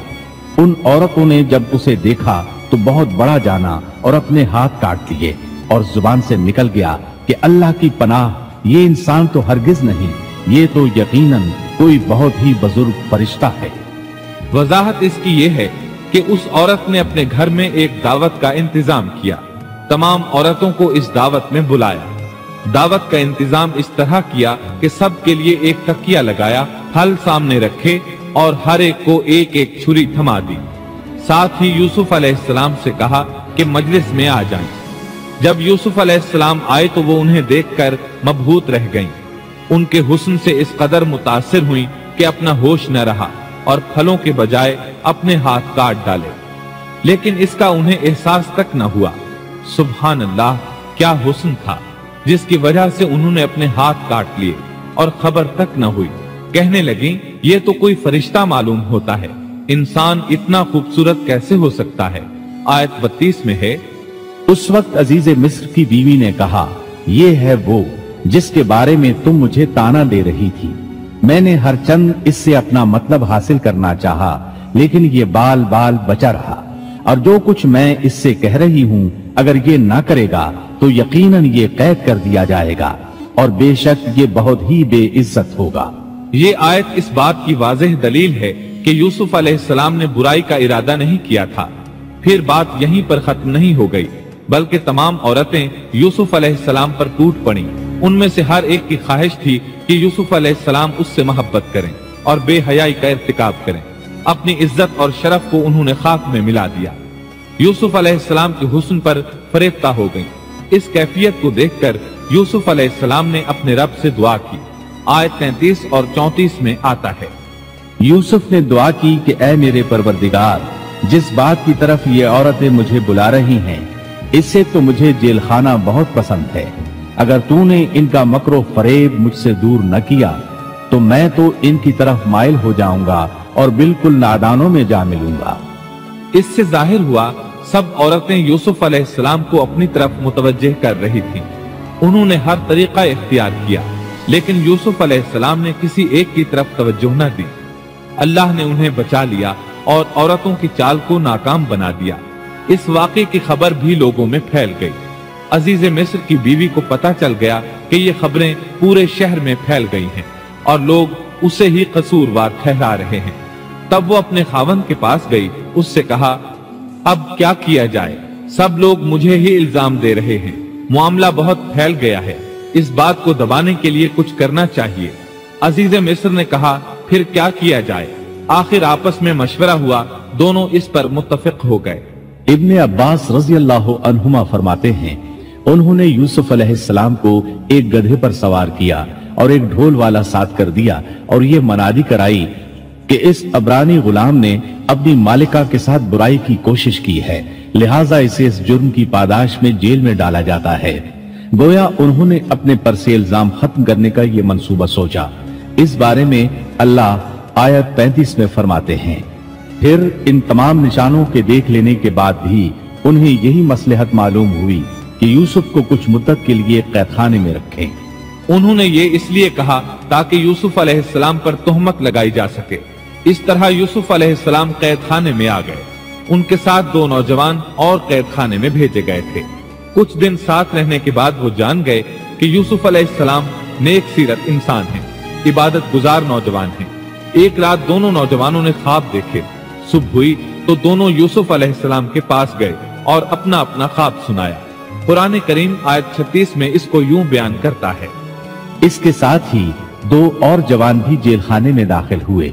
उन औरतों ने जब उसे देखा तो बहुत बड़ा जाना और अपने हाथ काट लिए और जुबान से निकल गया कि अल्लाह की पनाह, ये इंसान तो हरगिज नहीं, ये तो यकीनन कोई बहुत ही बुजुर्ग फरिश्ता है। वजाहत इसकी ये है कि उस औरत ने अपने घर में एक दावत का इंतजाम किया। तमाम औरतों को इस दावत में बुलाया। दावत का इंतजाम इस तरह किया कि सब के लिए एक तकिया लगाया, फल सामने रखे और हर एक को एक एक छुरी थमा दी। साथ ही यूसुफ अलैहिस्सलाम से कहा कि मजलिस में आ जाएं। जब यूसुफ अलैहिस्सलाम आए तो वो उन्हें देखकर मबहूत रह गईं। उनके हुस्न से इस कदर मुतासिर हुई कि अपना होश न रहा और फलों के बजाय अपने हाथ काट डाले, लेकिन इसका उन्हें एहसास तक न हुआ। सुभान अल्लाह, क्या हुस्न था जिसकी वजह से उन्होंने अपने हाथ काट लिए और खबर तक न हुई। कहने लगी, ये तो कोई फरिश्ता मालूम होता है, इंसान इतना खूबसूरत कैसे हो सकता है। आयत 32 में है, उस वक्त अजीज मिस्र की बीवी ने कहा, ये है वो जिसके बारे में तुम मुझे ताना दे रही थी। मैंने हर चंद इससे अपना मतलब हासिल करना चाहा, लेकिन ये बाल बाल बचा रहा, और जो कुछ मैं इससे कह रही हूँ अगर ये ना करेगा तो यकीनन ये कैद कर दिया जाएगा, और बेशक ये बहुत ही बेइज्जत होगा। ये आयत इस बात की वाज़ेह दलील है कि यूसुफ अलैहिस्सलाम ने बुराई का इरादा नहीं किया था। फिर बात यहीं पर खत्म नहीं हो गई, बल्कि तमाम औरतें यूसुफ अलैहिस्सलाम पर टूट पड़ी। उनमें से हर एक की ख्वाहिश थी कि यूसुफ अलैहिस्सलाम उससे मोहब्बत करें और बेहयाई का इर्तिकाब करें। अपनी इज्जत और शरफ को उन्होंने खाक में मिला दिया। यूसुफ अलैहिस्सलाम के हुस्न पर फरेफ्ता हो गईं। इस कैफियत को देखकर यूसुफ अलैहिस्सलाम ने अपने रब से दुआ की। आयत 33 और 34 में आता है, यूसुफ ने दुआ की कि ऐ मेरे परवरदिगार, जिस बात की तरफ ये औरतें मुझे बुला रही हैं, इससे तो मुझे जेल खाना बहुत पसंद है। अगर तूने इनका मकरो फरेब मुझसे दूर न किया तो मैं तो इनकी तरफ माइल हो जाऊंगा और बिल्कुल नादानों में जा मिलूंगा। इससे जाहिर हुआ सब औरतें यूसुफ अलैहिस्सलाम को अपनी तरफ मुतवज्जह कर रही थीं। उन्होंने हर तरीका इख्तियार किया, लेकिन यूसुफ अलैहिस्सलाम ने किसी एक की तरफ तवज्जो न दी। अल्लाह ने उन्हें बचा लिया और औरतों की चाल को नाकाम बना दिया। इस वाक़े की खबर भी लोगों में फैल गई। अजीज मिस्र की बीवी को पता चल गया कि ये खबरें पूरे शहर में फैल गई हैं और लोग उसे ही कसूरवार ठहरा रहे हैं। तब वो अपने खावंद के पास गई, उससे कहा, अब क्या किया जाए? सब लोग मुझे ही इल्जाम दे रहे हैं। मामला बहुत फैल गया है। इस बात को दबाने के लिए कुछ करना चाहिए। अजीज मिस्र ने कहा, फिर क्या किया जाए? आखिर आपस में मशवरा हुआ, दोनों इस पर मुत्तफिक हो गए। इब्ने अब्बास रज़ी अल्लाहु अन्हुमा फरमाते हैं, उन्होंने यूसुफ अलैहिस्सलाम को एक गधे पर सवार किया और एक ढोल वाला साथ कर दिया और ये मनादी कराई कि इस अबरानी गुलाम ने अपनी मालिका के साथ बुराई की कोशिश की है, लिहाजा इसे इस जुर्म की पादाश में जेल में डाला जाता है। गोया उन्होंने अपने पर से इल्जाम खत्म करने का ये मंसूबा सोचा। इस बारे में अल्लाह आयत 35 में फरमाते हैं, फिर इन तमाम निशानों के देख लेने के बाद भी उन्हें यही मसलहत मालूम हुई कि यूसुफ को कुछ मुद्दत के लिए कैदखाने में रखें। उन्होंने ये इसलिए कहा ताकि यूसुफ अलैहिस्सलाम पर तोहमत लगाई जा सके। इस तरह यूसुफ अलैहिस्सलाम कैदखाने में आ गए। उनके साथ 2 नौजवान और कैदखाने में भेजे गए थे। कुछ दिन साथ रहने के बाद वो जान गए कि यूसुफ अलैहिस्सलाम नेक सीरत इंसान हैं, इबादत गुजार नौजवान हैं। एक रात दोनों नौजवानों ने ख्वाब देखे। सुबह हुई तो दोनों यूसुफ अलैहिस्सलाम के पास गए और अपना अपना ख्वाब सुनाया। कुरान करीम आयत 36 में इसको यूं बयान करता है, इसके साथ ही 2 और जवान भी जेल खाने में दाखिल हुए।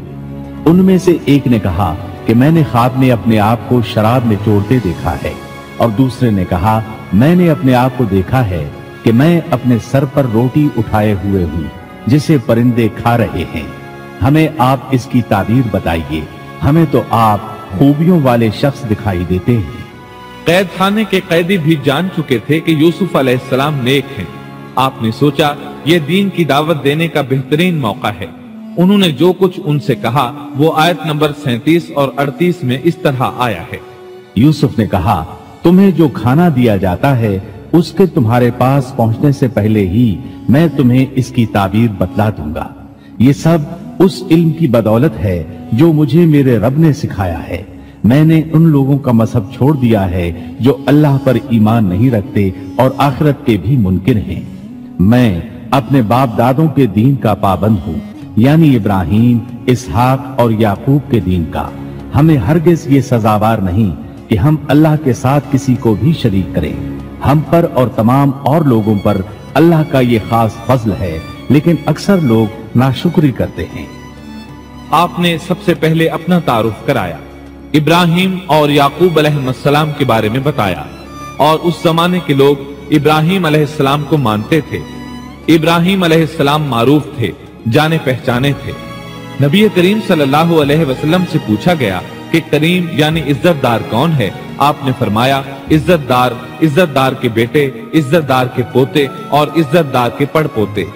उनमें से एक ने कहा कि मैंने ख्वाब में अपने आप को शराब में चोरते देखा है, और दूसरे ने कहा मैंने अपने आप को देखा है कि मैं अपने सर पर रोटी उठाए हुए हूँ जिसे परिंदे खा रहे हैं। हमें आप इसकी ताबीर बताइए, हमें तो आप खूबियों वाले शख्स दिखाई देते हैं। कैद खाने के कैदी भी जान चुके थे कि यूसुफ अलैहिस्सलाम नेक हैं। आपने सोचा ये दीन की दावत देने का बेहतरीन मौका है। उन्होंने जो कुछ उनसे कहा वो आयत नंबर 37 और 38 में इस तरह आया है। यूसुफ ने कहा, तुम्हें जो खाना दिया जाता है उसके तुम्हारे पास पहुंचने से पहले ही मैं तुम्हें इसकी ताबीर बतला दूंगा। ये सब उस इल्म की बदौलत है जो मुझे मेरे रब ने सिखाया है। मैंने उन लोगों का मजहब छोड़ दिया है जो अल्लाह पर ईमान नहीं रखते और आखिरत के भी मुनकिर हैं। मैं अपने बाप दादों के दीन का पाबंद हूँ, यानी इब्राहीम, इसहाक और याकूब के दीन का। हमें हरगिज ये सजावार नहीं कि हम अल्लाह के साथ किसी को भी शरीक करें। हम पर और तमाम और लोगों पर अल्लाह का ये खास फजल है, लेकिन अक्सर लोग नाशुक्री करते हैं। आपने सबसे पहले अपना तारुफ कराया, इब्राहिम और याकूब अलैहिस्सलाम के बारे में बताया, और उस जमाने के लोग इब्राहिम अलैहिस्सलाम को मानते थे। इब्राहिम अलैहिस्सलाम मारूफ थे, जाने पहचाने थे। नबी करीम सल्लल्लाहु अलैहि वसल्लम से पूछा गया कि करीम यानी इज्जतदार कौन है? आपने फरमाया, इज्जतदार के बेटे, इज्जतदार के पोते और इज्जतदार के पड़पोते,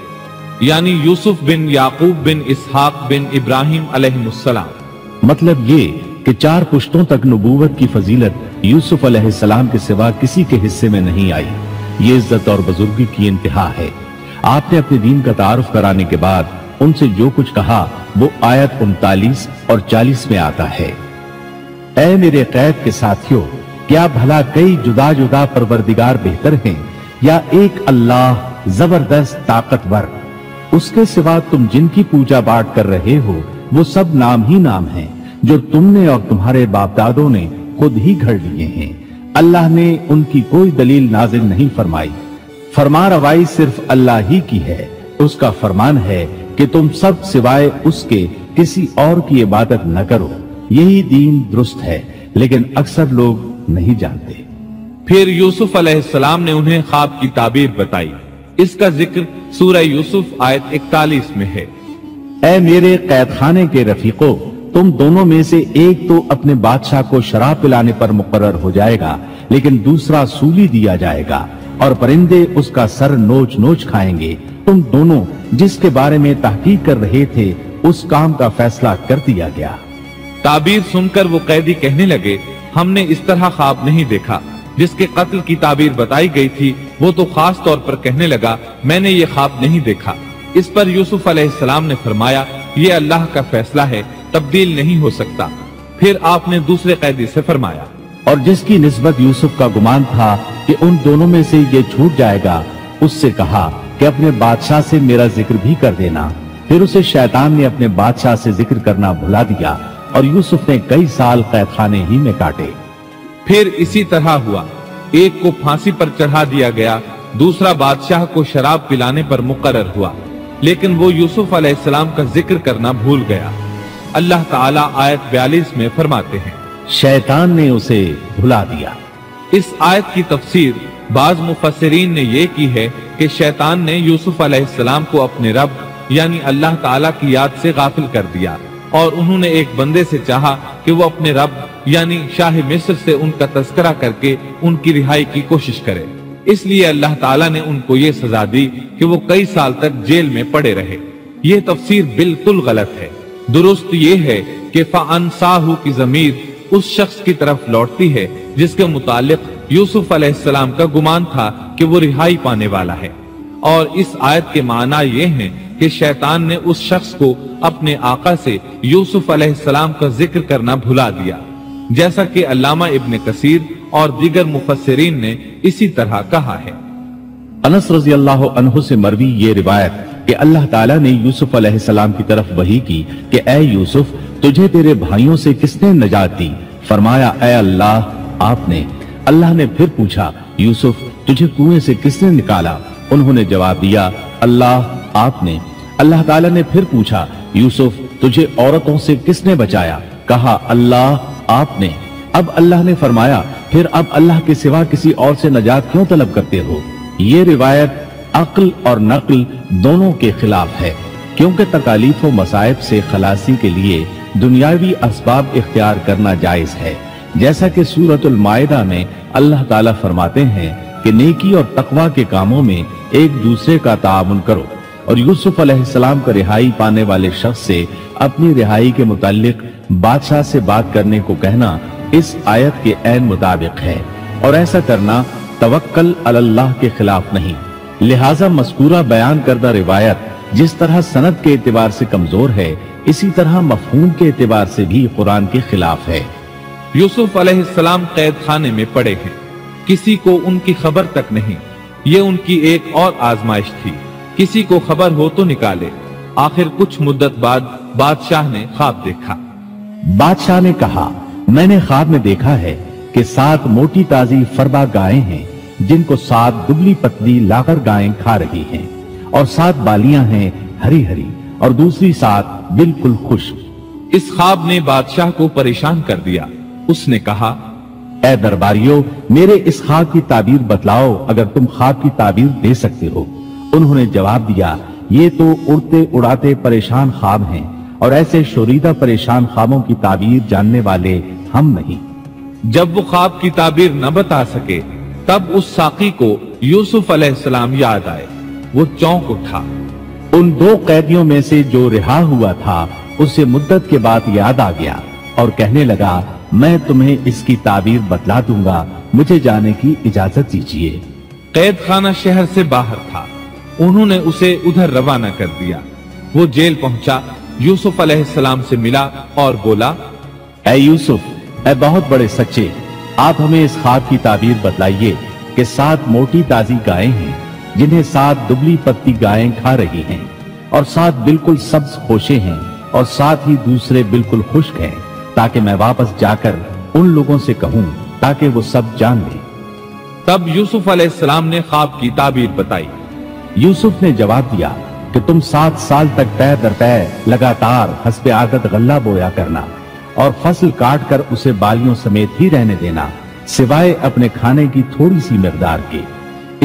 यानी यूसुफ बिन याकूब बिन इसहाक बिन इब्राहिम अलैहिस्सलाम। मतलब ये कि 4 पुश्तों तक नबूवत की फजीलत यूसुफ अलैहिस्सलाम के सिवा किसी के हिस्से में नहीं आई। ये इज्जत और बुजुर्गी की इंतहा है। आपने अपने दीन का तारुफ कराने के बाद उनसे जो कुछ कहा वो आयत 39 और 40 में आता है। ऐ मेरे कैद के साथियों, क्या भला कई जुदा जुदा परवरदिगार बेहतर हैं या एक अल्लाह जबरदस्त ताकतवर? उसके सिवा तुम जिनकी पूजा पाठ कर रहे हो वो सब नाम ही नाम हैं जो तुमने और तुम्हारे बाप दादों ने खुद ही घड़ लिए हैं। अल्लाह ने उनकी कोई दलील नाजिल नहीं फरमाई। फरमा रवाई सिर्फ अल्लाह ही की है। उसका फरमान है कि तुम सब सिवाय उसके किसी और की इबादत न करो। यही दीन दुरुस्त है, लेकिन अक्सर लोग नहीं जानते। फिर यूसुफ अलैहिस्सलाम ने उन्हें ख्वाब की ताबीर बताई। इसका जिक्र सूरह यूसुफ आयत 41 में है। ऐ मेरे कैदखाने के रफीकों, तुम दोनों में से एक तो अपने बादशाह को शराब पिलाने पर मुकर्रर हो जाएगा, लेकिन दूसरा सूली दिया जाएगा और परिंदे उसका सर नोच नोच खाएंगे। तुम दोनों जिसके बारे में तहकीक कर रहे थे उस काम का फैसला कर दिया गया। ताबीर सुनकर वो कैदी कहने लगे, हमने इस तरह ख्वाब नहीं देखा। जिसके कत्ल की ताबीर बताई गई थी वो तो खास तौर पर कहने लगा, मैंने ये ख्वाब नहीं देखा। इस पर यूसुफ अलैहिस्सलाम ने फरमाया, ये अल्लाह का फैसला है, तब्दील नहीं हो सकता। फिर आपने दूसरे कैदी से फरमाया, और जिसकी निस्बत यूसुफ का गुमान था कि उन दोनों में से ये छूट जाएगा, उससे कहा कि अपने बादशाह से मेरा जिक्र भी कर देना। फिर उसे शैतान ने अपने बादशाह से जिक्र करना भुला दिया और यूसुफ ने कई साल कैदखाने ही में काटे। फिर इसी तरह हुआ, एक को फांसी पर चढ़ा दिया गया, दूसरा बादशाह को शराब पिलाने पर मुकर्रर हुआ, लेकिन वो यूसुफ अलैहिस्सलाम का जिक्र करना भूल गया। अल्लाह ताला आयत 42 में फरमाते हैं, शैतान ने उसे भुला दिया। इस आयत की तफसीर बाज मुफस्सिरीन ने ये की है कि शैतान ने यूसुफ अलैहिस्सलाम को अपने रब यानी अल्लाह ताला की याद से गाफिल कर दिया और उन्होंने एक बंदे से चाहा कि वो अपने रब यानी शाह मिस्र से उनका तस्करा करके उनकी रिहाई की कोशिश करे। इसलिए अल्लाह ताला ने उनको ये सजा दी कि वो कई साल तक जेल में पड़े रहे। ये तफसीर बिल्कुल गलत है। दुरुस्त ये है कि फ़अनसाहु की ज़मीर उस शख्स की तरफ लौटती है जिसके मुतालिक यूसुफ अलैहिस्सलाम का गुमान था कि वो रिहाई पाने वाला है, और इस आयत के माना ये हैं कि शैतान ने उस शख्स को अपने आका से यूसुफ अलैहिस्सलाम का जिक्र करना भुला दिया, जैसा कि अल्लामा इब्न कसीर और दीगर मुफस्सिरीन ने इसी तरह कहा है। अनस रज़ी अल्लाह अन्हु से मरवी ये रिवायत कि अल्लाह ताला ने यूसुफ अलैहिस्सलाम की तरफ वही की कि ऐ यूसुफ, तुझे तेरे भाइयों से किसने नजात दी? फरमाया, ऐ अल्लाह आपने। अल्लाह ने फिर पूछा, यूसुफ तुझे कुएं से किसने निकाला? उन्होंने जवाब दिया, अल्लाह आपने। अल्लाह ताला ने फिर पूछा, यूसुफ तुझे औरतों से किसने बचाया? कहा, अल्लाह आपने। अब अल्लाह ने फरमाया, फिर अब अल्लाह के सिवा किसी और से नजात क्यों तलब करते हो? ये रिवायत अक्ल और नक्ल दोनों के खिलाफ है, क्योंकि तकालीफ व मसाइब से खलासी के लिए दुनियावी असबाब इख्तियार करना जायज है। जैसा कि सूरतुल माइदा में अल्लाह ताला फरमाते हैं कि नेकी और तकवा के कामों में एक दूसरे का ताअवुन करो, और यूसुफ अलैहिस्सलाम का रिहाई पाने वाले शख्स से अपनी रिहाई के मुताल्लिक बादशाह से बात करने को कहना इस आयत के ऐन मुताबिक है, और ऐसा करना तवक्कल अलल्लाह के खिलाफ नहीं। लिहाजा मज़कूरा बयान करदा रिवायत जिस तरह सनद के एतबार से कमजोर है, इसी तरह मफहूम के एतबार से भी कुरान के खिलाफ है। यूसुफ अलैहिस्सलाम कैद खाने में पड़े हैं, किसी को उनकी खबर तक नहीं। ये उनकी एक और आजमाइश थी, किसी को खबर हो तो निकाले। आखिर कुछ मुद्दत बाद बादशाह ने ख्वाब देखा। बादशाह ने कहा, मैंने ख्वाब में देखा है कि 7 मोटी ताजी फरबा गायें हैं, जिनको 7 दुबली पतली लागर गायें खा रही हैं, और 7 बालियां हैं हरी हरी, और दूसरी 7 बिल्कुल खुश्क। इस ख्वाब ने बादशाह को परेशान कर दिया। उसने कहा, ऐ दरबारियों, मेरे इस ख्वाब की ताबीर बतलाओ, अगर तुम ख्वाब की ताबीर दे सकते हो। उन्होंने जवाब दिया, ये तो उड़ते उड़ाते परेशान ख्वाब हैं, और ऐसे शोरीदा परेशान ख्वाबों की ताबीर जानने वाले हम नहीं। जब वो ख्वाब की ताबीर न बता सके, तब उस साकी को यूसुफ अलैहिस्सलाम याद आए। वो चौंक उठा। उन 2 कैदियों में से जो रिहा हुआ था, उसे मुद्दत के बाद याद आ गया और कहने लगा, मैं तुम्हें इसकी ताबीर बतला दूंगा, मुझे जाने की इजाजत दीजिए। कैद खाना शहर से बाहर था। उन्होंने उसे उधर रवाना कर दिया। वो जेल पहुंचा, यूसुफ अलैहिस्सलाम से मिला और बोला, ऐ यूसुफ, ऐ बहुत बड़े सच्चे, आप हमें इस ख्वाब की ताबीर बतलाइए कि 7 मोटी ताजी गायें हैं जिन्हें 7 दुबली पत्ती गायें खा रही हैं, और 7 बिल्कुल सब्ज खोशे हैं, और 7 ही दूसरे बिल्कुल खुश्क हैं, ताकि मैं वापस जाकर उन लोगों से कहूं ताकि वो सब जान लें। तब यूसुफ अलैहिस्सलाम ने ख्वाब की ताबीर बताई। यूसुफ ने जवाब दिया कि तुम 7 साल तक तय दर तय लगातार हस्बे आदत गल्ला बोया करना और फसल काट कर उसे बालियों समेत ही रहने देना, सिवाय अपने खाने की थोड़ी सी मिकदार के।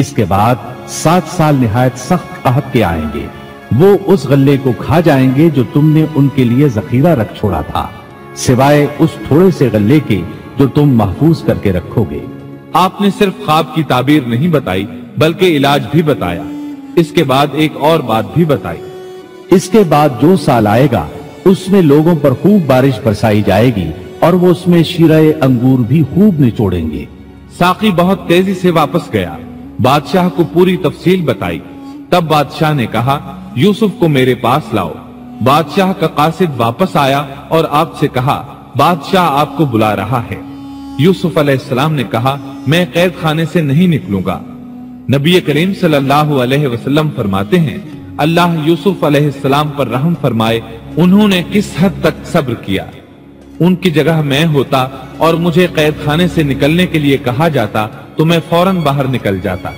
इसके बाद 7 साल निहायत सख्त कहत के आएंगे, वो उस गल्ले को खा जाएंगे जो तुमने उनके लिए जखीरा रख छोड़ा था, सिवाय उस थोड़े से गल्ले के जो तुम महफूज करके रखोगे। आपने सिर्फ ख्वाब की ताबीर नहीं बताई बल्कि इलाज भी बताया। इसके बाद एक और बात भी बताई। इसके बाद जो साल आएगा उसमें लोगों पर खूब बारिश बरसाई जाएगी और वो उसमें शीरे अंगूर भी खूब निचोड़ेंगे। साकी बहुत तेजी से वापस गया, बादशाह को पूरी तफसील बताई। तब बादशाह ने कहा, यूसुफ को मेरे पास लाओ। बादशाह का कासिद वापस आया और आपसे कहा, बादशाह आपको बुला रहा है। यूसुफ अलैहिस्सलाम ने कहा, मैं कैद खाने से नहीं निकलूंगा। नबी करीम सल्लल्लाहु अलैहि वसल्लम फरमाते हैं, अल्लाह यूसुफ अलैहिस्सलाम पर रहम फरमाए, उन्होंने किस हद तक सब्र किया। उनकी जगह मैं होता और मुझे कैद खाने से निकलने के लिए कहा जाता तो मैं फौरन बाहर निकल जाता।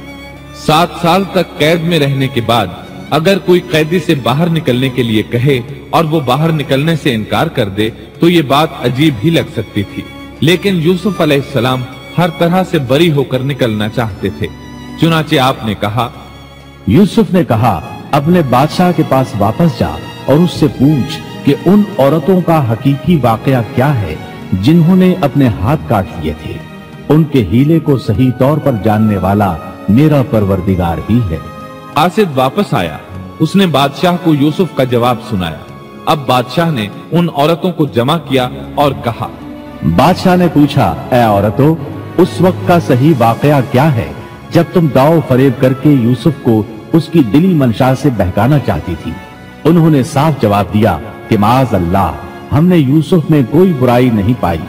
7 साल तक कैद में रहने के बाद अगर कोई कैदी से बाहर निकलने के लिए कहे और वो बाहर निकलने से इनकार कर दे तो ये बात अजीब ही लग सकती थी, लेकिन यूसुफ अलैहिस्सलाम हर तरह से बरी होकर निकलना चाहते थे। चुनाचे आपने कहा, यूसुफ ने कहा, अपने बादशाह के पास वापस जा और उससे पूछ कि उन औरतों का हकीकी वाकया क्या है जिन्होंने अपने हाथ काट लिए थे। उनके हीले को सही तौर पर जानने वाला मेरा परवरदिगार ही है। कासिद वापस आया, उसने बादशाह को यूसुफ का जवाब सुनाया। अब बादशाह ने उन औरतों को जमा किया और कहा, बादशाह ने पूछा, ऐ औरतों, उस वक्त का सही वाकया क्या है जब तुम दाव फरेब करके यूसुफ को उसकी दिली मंशा से बहकाना चाहती थी। उन्होंने साफ जवाब दिया कि माज अल्लाह, हमने यूसुफ में कोई बुराई नहीं पाई।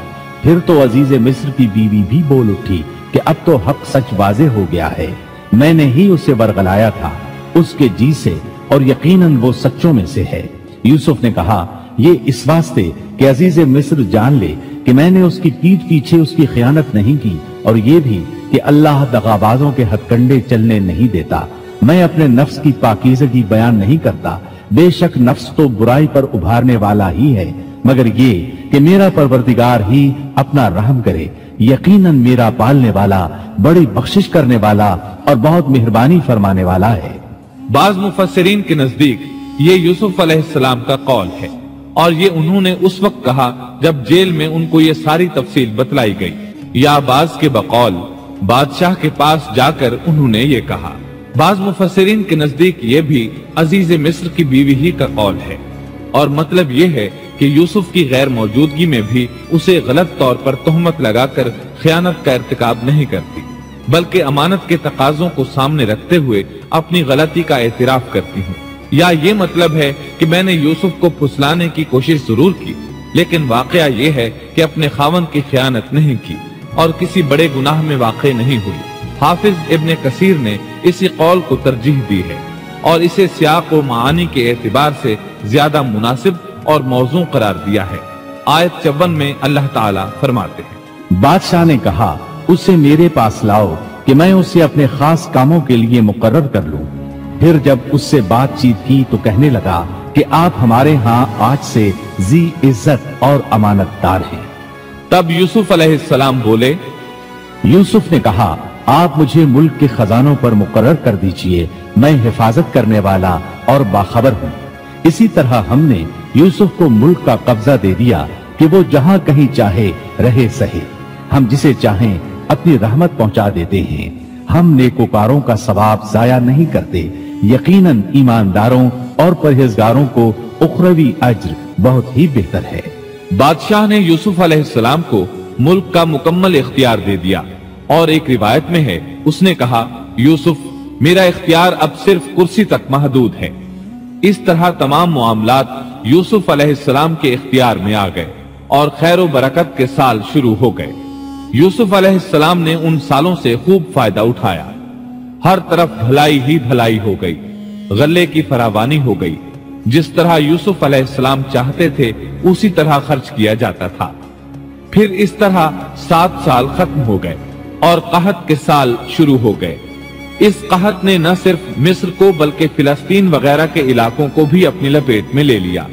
फिर तो अजीज मिस्र की बीवी भी बोल उठी कि अब तो हक सच वाजे हो गया है, मैंने ही उसे बरगलाया था उसके जी से और यकीनन वो सच्चों में से है। यूसुफ ने कहा, ये इस वास्ते कि अजीज मिस्र जान ले कि मैंने उसकी पीठ पीछे उसकी खयानत नहीं की, और ये भी कि अल्लाह दगाबाजों के हथकंडे चलने नहीं देता। मैं अपने नफ्स की पाकीज़गी बयान नहीं करता, बेशक नफ्स तो बुराई पर उभारने वाला ही है, मगर ये कि मेरा परवरदिगार ही अपना रहम करे। यकीनन मेरा पालने वाला, बड़ी बख्शिश करने वाला और बहुत मेहरबानी फरमाने वाला है। बाज मुफस्सिरीन के नजदीक ये यूसुफ अलैहिस्सलाम का कौल है और ये उन्होंने उस वक्त कहा जब जेल में उनको ये सारी तफसील बतलाई गई, या बाज के बकौल बादशाह के पास जाकर उन्होंने ये कहा। बाज मुफस्सिरीन के नजदीक ये भी अजीज मिस्र की बीवी ही का कौल है और मतलब ये है कि यूसुफ की गैर मौजूदगी में भी उसे गलत तौर पर तोहमत लगाकर खयानत का इर्तिकाब नहीं करती, बल्कि अमानत के तकाजों को सामने रखते हुए अपनी गलती का एतराफ करती हूँ। या ये मतलब है कि मैंने यूसुफ को फुसलाने की कोशिश जरूर की, लेकिन वाकया ये है कि अपने खावन की खयानत नहीं की और किसी बड़े गुनाह में वाक़ नहीं हुई। हाफिज इब्ने कसीर ने इसी कौल को तरजीह दी है और इसे सियाक व मानी के एतबार से ज्यादा मुनासिब और मौजू करार दिया है। आयत 54 में अल्लाह ताला फरमाते हैं, बादशाह ने कहा, उसे मेरे पास लाओ कि मैं उसे अपने खास कामों के लिए मुकर्रर कर लूं। फिर जब उससे बातचीत की तो कहने लगा कि आप हमारे यहाँ आज से जी इज्जत और अमानतदार हैं। तब यूसुफ अलैहिस्सलाम बोले, यूसुफ ने कहा, आप मुझे मुल्क के खजानों पर मुकर्रर कर दीजिए, मैं हिफाजत करने वाला और बाखबर हूँ। इसी तरह हमने यूसुफ को मुल्क का कब्जा दे दिया कि वो जहाँ कहीं चाहे रहे सहे। हम जिसे चाहें अपनी रहमत पहुंचा देते हैं। हम नेकोकारों का सवाब जाया नहीं करते। यकीनन ईमानदारों और परहेजगारों को उखरवी अज्र बहुत ही बेहतर है। बादशाह ने यूसुफ अलैहिस्सलाम को मुल्क का मुकम्मल इख्तियार दे दिया और एक रिवायत में है, उसने कहा, यूसुफ, मेरा इख्तियार अब सिर्फ कुर्सी तक महदूद है। इस तरह तमाम मामलात यूसुफ अलैहिस्सलाम के इख्तियार में आ गए और खैर व बरकत के साल शुरू हो गए। यूसुफ अलैहिस्सलाम ने उन सालों से खूब फायदा उठाया। हर तरफ भलाई ही भलाई हो गई, गल्ले की फरावानी हो गई। जिस तरह यूसुफ अलैहिस्सलाम चाहते थे उसी तरह खर्च किया जाता था। फिर इस तरह 7 साल खत्म हो गए और कहत के साल शुरू हो गए। इस कहत ने न सिर्फ मिस्र को बल्कि फिलिस्तीन वगैरह के इलाकों को भी अपनी लपेट में ले लिया।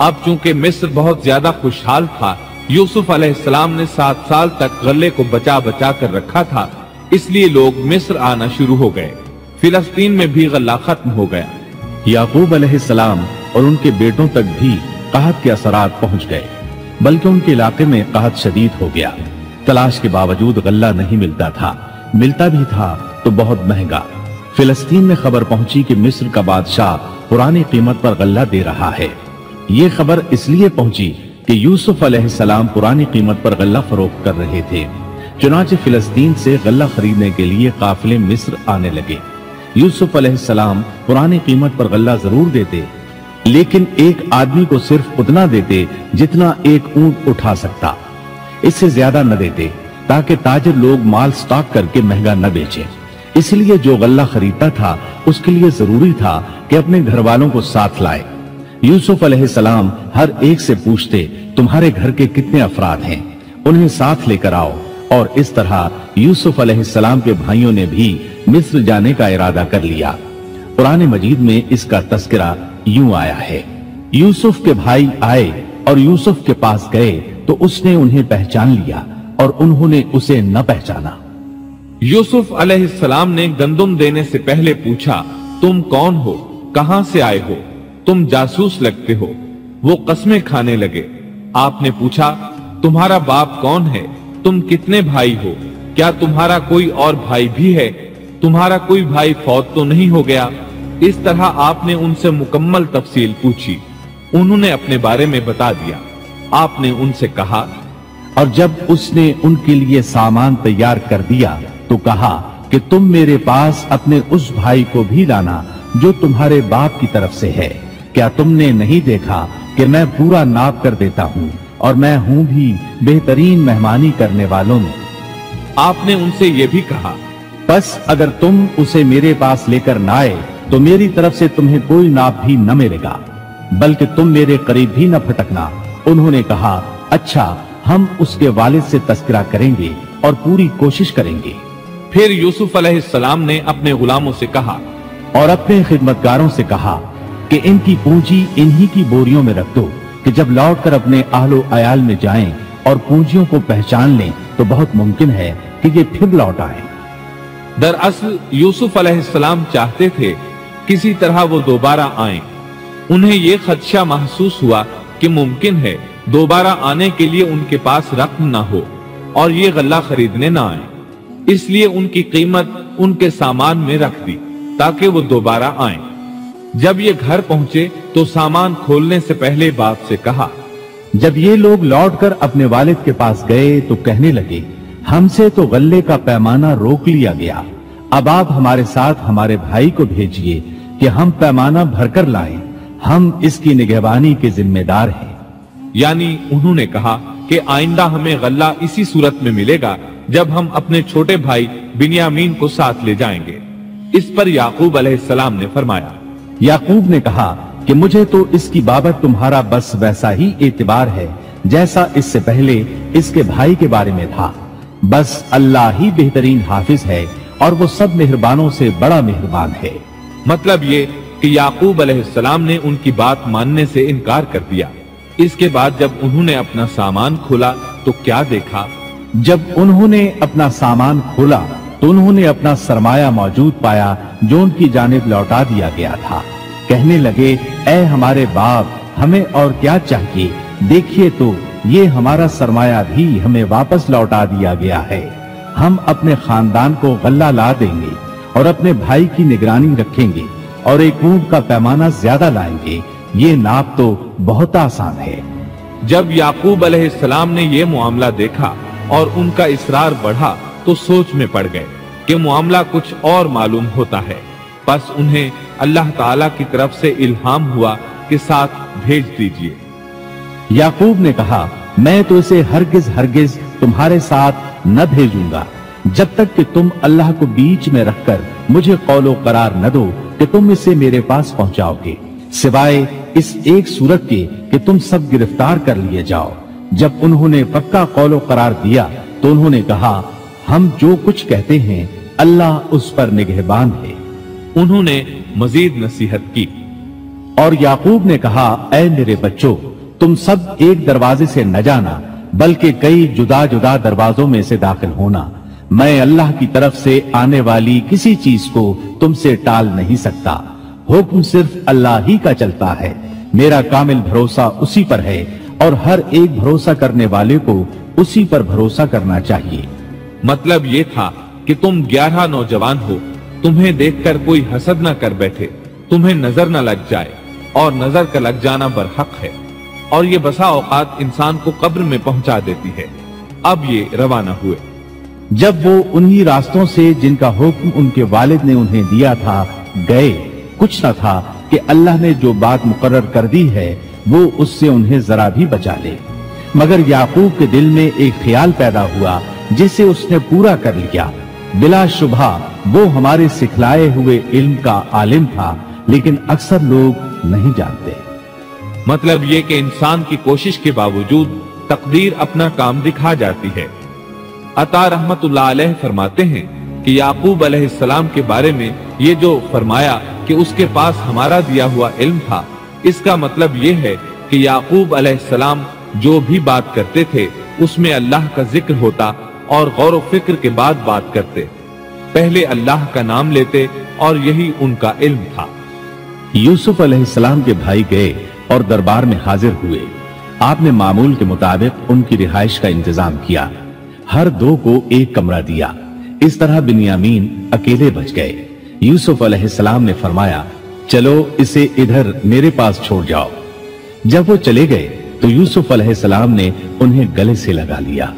अब चूंकि मिस्र बहुत ज्यादा खुशहाल था, यूसुफ अलैहिस्सलाम ने 7 साल तक गल्ले को बचा बचा कर रखा था, इसलिए लोग मिस्र आना शुरू हो गए। फिलिस्तीन में भी गल्ला खत्म हो गया। याकूब अलैहिस्सलाम और उनके बेटों तक भी कहत के असरात पहुंच गए, बल्कि उनके इलाके में कहत शदीद हो गया। तलाश के बावजूद गल्ला नहीं मिलता था, मिलता भी था तो बहुत महंगा। फिलिस्तीन में खबर पहुंची कि मिस्र का बादशाह पुरानी कीमत पर गल्ला दे रहा है। ये खबर इसलिए पहुंची कि यूसुफ अलैहिस्सलाम पुरानी कीमत पर गल्ला फरोख्त कर रहे थे। चुनांचे फिलिस्तीन से गल्ला खरीदने के लिए काफिले मिस्र आने लगे। यूसुफ अलैहिस्सलाम पुरानी कीमत पर गल्ला जरूर देते, लेकिन एक आदमी को सिर्फ उतना देते जितना एक ऊंट उठा सकता, इससे ज्यादा न देते, ताकि ताजिर लोग माल स्टॉक करके महंगा न बेचे। इसलिए जो गल्ला खरीदता था उसके लिए जरूरी था कि अपने घर वालों को साथ लाए। यूसुफ अलैहिस्सलाम हर एक से पूछते, तुम्हारे घर के कितने अफराद हैं, उन्हें साथ लेकर आओ। और इस तरह यूसुफ अलैहिस्सलाम के भाइयों ने भी मिस्र जाने का इरादा कर लिया। कुरान मजीद में इसका तस्करा यूं आया है, यूसुफ के भाई आए और यूसुफ के पास गए तो उसने उन्हें पहचान लिया और उन्होंने उसे न पहचाना। यूसुफ अलैहिस्सलाम ने गंदुम देने से पहले पूछा, तुम कौन हो, कहां से आए हो, तुम जासूस लगते हो। वो कस्में खाने लगे। आपने पूछा, तुम्हारा बाप कौन है, तुम कितने भाई हो, क्या तुम्हारा कोई और भाई भी है, तुम्हारा कोई भाई फौत तो नहीं हो गया। इस तरह आपने उनसे मुकम्मल तफसील पूछी। उन्होंने अपने बारे में बता दिया। आपने उनसे कहा, और जब उसने उनके लिए सामान तैयार कर दिया तो कहा कि तुम मेरे पास अपने उस भाई को भी लाना जो तुम्हारे बाप की तरफ से है। क्या तुमने नहीं देखा कि मैं पूरा नाप कर देता हूँ और मैं हूँ भी बेहतरीन मेहमानी करने वालों में। आपने उनसे ये भी कहा, बस अगर तुम उसे मेरे पास लेकर न आए तो मेरी तरफ से तुम्हें कोई नाप भी न मिलेगा, बल्कि तुम मेरे करीब भी न फटकना। उन्होंने कहा, अच्छा, हम उसके वालिद से तस्करा करेंगे और पूरी कोशिश करेंगे। फिर यूसुफ अलैहिस्सलाम ने अपने गुलामों से कहा और अपने खिदमतगारों से कहा कि इनकी पूंजी इन्हीं की बोरियों में रख दो कि जब लौटकर अपने आहलो अयाल में जाएं और पूंजियों को पहचान लें तो बहुत मुमकिन है कि ये फिर लौट आए। दरअसल यूसुफ अलैहिस्सलाम चाहते थे किसी तरह वो दोबारा आएं। उन्हें ये खदशा महसूस हुआ कि मुमकिन है दोबारा आने के लिए उनके पास रकम ना हो और ये गल्ला खरीदने ना आए। इसलिए उनकी कीमत उनके सामान में रख दी ताकि वो दोबारा आए। जब ये घर पहुंचे तो सामान खोलने से पहले बाप से कहा। जब ये लोग लौटकर अपने वालिद के पास गए तो कहने लगे, हमसे तो गल्ले का पैमाना रोक लिया गया, अब आप हमारे साथ हमारे भाई को भेजिए कि हम पैमाना भरकर लाएं, हम इसकी निगहबानी के जिम्मेदार हैं। यानी उन्होंने कहा कि आइंदा हमें गल्ला इसी सूरत में मिलेगा जब हम अपने छोटे भाई बिन्यामीन को साथ ले जाएंगे। इस पर याकूब अलैहिस्सलाम ने फरमाया, याकूब ने कहा कि मुझे तो इसकी बाबत तुम्हारा बस वैसा ही एतबार है जैसा इससे पहले इसके भाई के बारे में था। बस अल्लाह ही बेहतरीन हाफिज है और वो सब मेहरबानों से बड़ा मेहरबान है। मतलब ये कि याकूब अलैहिस्सलाम ने उनकी बात मानने से इनकार कर दिया। इसके बाद जब उन्होंने अपना सामान खोला तो क्या देखा? जब उन्होंने अपना सामान खोला तो उन्होंने अपना सरमाया मौजूद पाया जो उनकी जानिब लौटा दिया गया था। कहने लगे, ऐ हमारे बाप, हमें और क्या चाहिए, देखिए तो ये हमारा सरमाया भी हमें वापस लौटा दिया गया है। हम अपने खानदान को गल्ला ला देंगे और अपने भाई की निगरानी रखेंगे और एक ऊंट का पैमाना ज्यादा लाएंगे। ये नाप तो बहुत आसान है। जब याकूब अलैहिस्सलाम ने ये मामला देखा और उनका इसरार बढ़ा तो सोच में पड़ गए कि मामला कुछ और मालूम होता है। बस उन्हें अल्लाह ताला की तरफ से इल्हाम हुआ कि साथ भेज दीजिए। याकूब ने कहा, मैं तो इसे हरगिज हरगिज तुम्हारे साथ न भेजूंगा जब तक कि तुम अल्लाह को बीच में रखकर मुझे कौलो करार न दो कि तुम इसे मेरे पास पहुंचाओगे, सिवाय इस एक सूरत के कि तुम सब गिरफ्तार कर लिए जाओ। जब उन्होंने पक्का कौलो करार दिया तो उन्होंने कहा, हम जो कुछ कहते हैं अल्लाह उस पर निगहबान है। उन्होंने मजीद नसीहत की और याकूब ने कहा, ऐ मेरे बच्चों, तुम सब एक दरवाजे से न जाना बल्कि कई जुदा जुदा दरवाजों में से दाखिल होना। मैं अल्लाह की तरफ से आने वाली किसी चीज को तुमसे टाल नहीं सकता। हुक्म सिर्फ अल्लाह ही का चलता है। मेरा कामिल भरोसा उसी पर है और हर एक भरोसा करने वाले को उसी पर भरोसा करना चाहिए। मतलब ये था कि तुम 11 नौजवान हो, तुम्हें देखकर कोई हसद न कर बैठे, तुम्हें नजर न लग जाए, और नजर का लग जाना बरहक है, और ये बसा औकात इंसान को कब्र में पहुंचा देती है। अब ये रवाना हुए। जब वो उन्हीं रास्तों से जिनका हुक्म उनके वालिद ने उन्हें दिया था गए, कुछ न था कि अल्लाह ने जो बात मुकर्रर कर दी है वो उससे उन्हें जरा भी बचा ले। मगर याकूब के दिल में एक ख्याल पैदा हुआ जिसे उसने पूरा कर लिया। बिला शुबहा वो हमारे सिखलाए हुए इल्म का आलिम था, लेकिन अक्सर लोग नहीं जानते। मतलब ये कि इंसान की कोशिश के बावजूद तकदीर अपना काम दिखा जाती है। अता रहमतुल्लाह अलैह फरमाते हैं कि याकूब अलैहिस्सलाम के बारे में ये जो फरमाया कि उसके पास हमारा दिया हुआ इल्म था, इसका मतलब ये है कि याकूब अलैहिस्सलाम जो भी बात करते थे उसमें अल्लाह का जिक्र होता और गौर फिक्र के बाद बात करते। पहले अल्लाह का नाम लेते और यही उनका इल्म था। यूसुफ अलैहिस्सलाम के भाई गए और दरबार में हाजिर हुए। आपने मामूल के मुताबिक उनकी रिहाइश का इंतजाम किया। हर दो को एक कमरा दिया। इस तरह बिन्यामीन अकेले बच गए। यूसुफ अलैहिस्सलाम ने फरमाया, चलो इसे इधर मेरे पास छोड़ जाओ। जब वो चले गए तो यूसुफ अलैहिस्सलाम ने उन्हें गले से लगा लिया।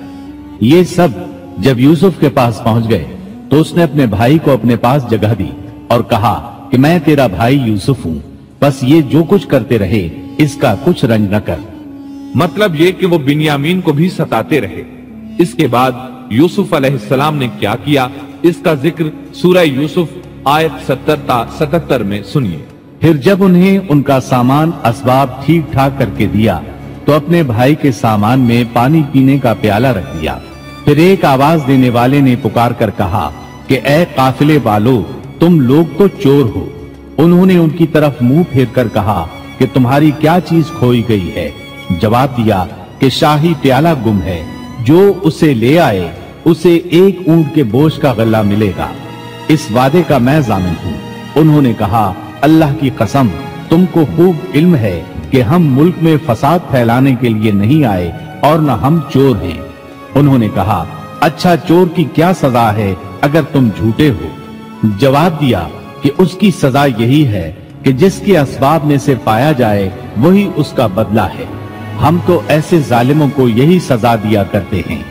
ये सब जब यूसुफ के पास पहुंच गए तो उसने अपने भाई को अपने पास जगह दी और कहा कि मैं तेरा भाई यूसुफ हूं, बस ये जो कुछ करते रहे इसका कुछ रंज न कर। मतलब ये कि वो बिन्यामीन को भी सताते रहे। इसके बाद यूसुफ अलैहिस्सलाम ने क्या किया, इसका जिक्र सूरह यूसुफ आयत 77 में सुनिए। फिर जब उन्हें उनका सामान असबाब ठीक ठाक करके दिया तो अपने भाई के सामान में पानी पीने का प्याला रख दिया। फिर एक आवाज देने वाले ने पुकार कर कहा कि ए काफिले वालों, तुम लोग तो चोर हो। उन्होंने उनकी तरफ मुंह फेर कर कहा कि तुम्हारी क्या चीज खोई गई है। जवाब दिया कि शाही प्याला गुम है, जो उसे ले आए उसे एक ऊंट के बोझ का गल्ला मिलेगा। इस वादे का मैं जामिन हूं। उन्होंने कहा, अल्लाह की कसम, तुमको खूब इल्म है कि हम मुल्क में फसाद फैलाने के लिए नहीं आए और न हम चोर हैं। उन्होंने कहा, अच्छा चोर की क्या सजा है अगर तुम झूठे हो? जवाब दिया कि उसकी सजा यही है कि जिसके असबाब में से पाया जाए वही उसका बदला है। हम तो ऐसे जालिमों को यही सजा दिया करते हैं।